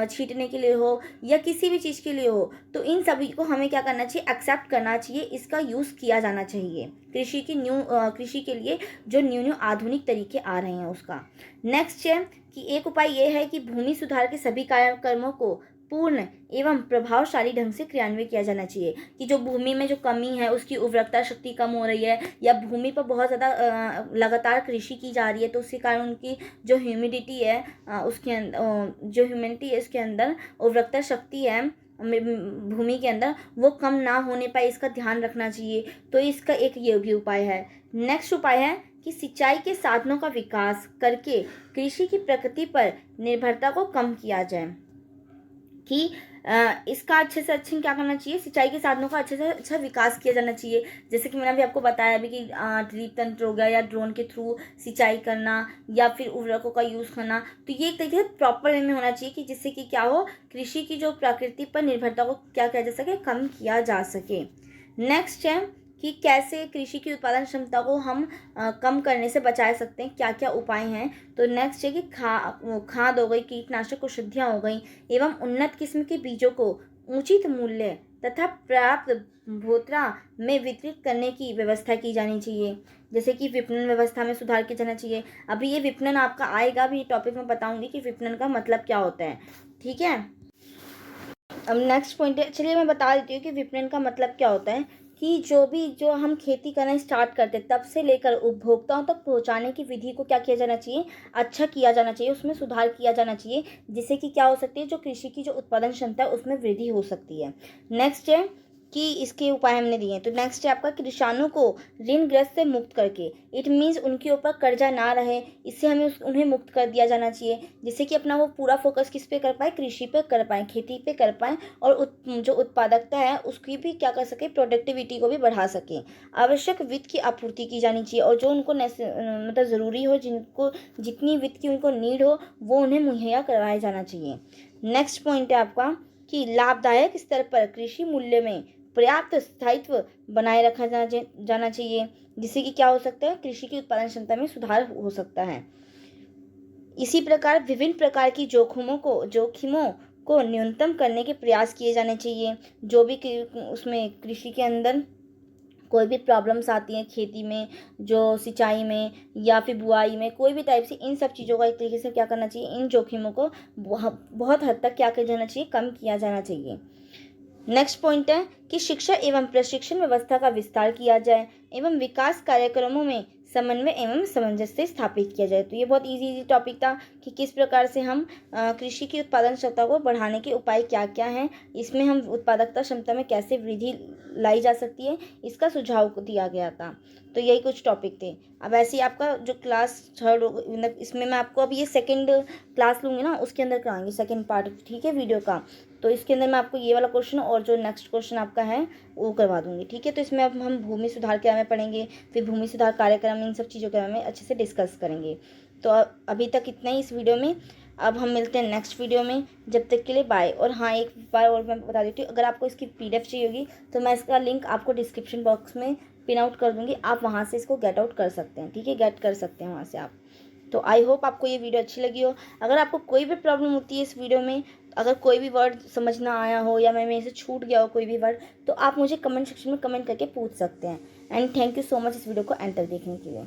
छींटने के लिए हो या किसी भी चीज़ के लिए हो, तो इन सभी को हमें क्या करना चाहिए, एक्सेप्ट करना चाहिए, इसका यूज़ किया जाना चाहिए कृषि के लिए जो न्यू आधुनिक तरीके आ रहे हैं उसका। नेक्स्ट है कि एक उपाय ये है कि भूमि सुधार के सभी कार्यक्रमों को पूर्ण एवं प्रभावशाली ढंग से क्रियान्वित किया जाना चाहिए। कि जो भूमि में जो कमी है, उसकी उर्वरकता शक्ति कम हो रही है, या भूमि पर बहुत ज़्यादा लगातार कृषि की जा रही है, तो उसके कारण उनकी जो ह्यूमिडिटी है उसके अंदर उर्वरकता शक्ति है भूमि के अंदर, वो कम ना होने पाए, इसका ध्यान रखना चाहिए। तो इसका एक ये भी उपाय है। नेक्स्ट उपाय है कि सिंचाई के साधनों का विकास करके कृषि की प्रकृति पर निर्भरता को कम किया जाए। कि इसका अच्छे से अच्छे क्या करना चाहिए, सिंचाई के साधनों का अच्छे से अच्छा विकास किया जाना चाहिए। जैसे कि मैंने अभी आपको बताया अभी कि ड्रिप तंत्र हो गया या ड्रोन के थ्रू सिंचाई करना या फिर उर्वरकों का यूज़ करना, तो ये एक तरीके से प्रॉपर वे में होना चाहिए कि जिससे कि क्या हो, कृषि की जो प्रकृति पर निर्भरता को क्या किया जा सके, कम किया जा सके। नेक्स्ट है कि कैसे कृषि की उत्पादन क्षमता को हम कम करने से बचा सकते हैं, क्या क्या उपाय हैं। तो नेक्स्ट है कि खाद हो गई, कीटनाशक औषधियाँ हो गई एवं उन्नत किस्म के बीजों को उचित मूल्य तथा पर्याप्त मात्रा में वितरित करने की व्यवस्था की जानी चाहिए। जैसे कि विपणन व्यवस्था में सुधार किया जाना चाहिए। अभी ये विपणन आपका आएगा भी टॉपिक में बताऊंगी कि विपणन का मतलब क्या होता है, ठीक है। अब नेक्स्ट पॉइंट है, चलिए मैं बता देती हूँ कि विपणन का मतलब क्या होता है। कि जो हम खेती करना स्टार्ट करते तब से लेकर उपभोक्ताओं तक पहुँचाने की विधि को क्या किया जाना चाहिए, अच्छा किया जाना चाहिए, उसमें सुधार किया जाना चाहिए, जिससे कि क्या हो सकती है, जो कृषि की जो उत्पादन क्षमता है उसमें वृद्धि हो सकती है। नेक्स्ट है कि इसके उपाय हमने दिए हैं। तो नेक्स्ट है आपका किसानों को ऋणग्रस्त से मुक्त करके, इट मीन्स उनके ऊपर कर्जा ना रहे, इससे हमें उन्हें मुक्त कर दिया जाना चाहिए, जिससे कि अपना वो पूरा फोकस किस पे कर पाए, कृषि पे कर पाए, खेती पे कर पाए और जो उत्पादकता है उसकी भी क्या कर सके, प्रोडक्टिविटी को भी बढ़ा सके। आवश्यक वित्त की आपूर्ति की जानी चाहिए और जो उनको मतलब ज़रूरी हो, जिनको जितनी वित्त की उनको नीड हो वो उन्हें मुहैया करवाया जाना चाहिए। नेक्स्ट पॉइंट है आपका कि लाभदायक स्तर पर कृषि मूल्य में पर्याप्त स्थायित्व बनाए रखा जाना चाहिए, जिससे कि क्या हो सकता है, कृषि की उत्पादन क्षमता में सुधार हो सकता है। इसी प्रकार विभिन्न प्रकार की जोखिमों को न्यूनतम करने के प्रयास किए जाने चाहिए। जो भी उसमें कृषि के अंदर कोई भी प्रॉब्लम्स आती हैं खेती में, जो सिंचाई में या फिर बुआई में, कोई भी टाइप से, इन सब चीज़ों का एक तरीके से क्या करना चाहिए, इन जोखिमों को बहुत हद तक क्या किया जाना चाहिए, कम किया जाना चाहिए। नेक्स्ट पॉइंट है कि शिक्षा एवं प्रशिक्षण व्यवस्था का विस्तार किया जाए एवं विकास कार्यक्रमों में समन्वय एवं सामंजस्य स्थापित किया जाए। तो ये बहुत इजी टॉपिक था कि किस प्रकार से हम कृषि की उत्पादन क्षमता को बढ़ाने के उपाय क्या क्या हैं, इसमें हम उत्पादकता क्षमता में कैसे वृद्धि लाई जा सकती है, इसका सुझाव दिया गया था। तो यही कुछ टॉपिक थे। अब ऐसे ही आपका जो क्लास थर्ड मतलब इसमें मैं आपको अब ये सेकेंड क्लास लूँगी ना, उसके अंदर कराऊंगी सेकेंड पार्ट, ठीक है, वीडियो का। तो इसके अंदर मैं आपको ये वाला क्वेश्चन और जो नेक्स्ट क्वेश्चन आपका है वो करवा दूंगी, ठीक है। तो इसमें अब हम भूमि सुधार के बारे में पढ़ेंगे, फिर भूमि सुधार कार्यक्रम, इन सब चीज़ों के बारे में अच्छे से डिस्कस करेंगे। तो अभी तक इतना ही इस वीडियो में। अब हम मिलते हैं नेक्स्ट वीडियो में, जब तक के लिए बाय। और हाँ, एक बार और मैं बता देती हूँ, अगर आपको इसकी PDF चाहिए होगी तो मैं इसका लिंक आपको डिस्क्रिप्शन बॉक्स में पिन आउट कर दूँगी, आप वहाँ से इसको गेट आउट कर सकते हैं, ठीक है, गेट कर सकते हैं वहाँ से आप। तो आई होप आपको ये वीडियो अच्छी लगी हो। अगर आपको कोई भी प्रॉब्लम होती है इस वीडियो में, अगर कोई भी वर्ड समझ ना आया हो या मैं मेरे से छूट गया हो कोई भी वर्ड, तो आप मुझे कमेंट सेक्शन में कमेंट करके पूछ सकते हैं। And thank you so much इस वीडियो को एंड तक देखने के लिए।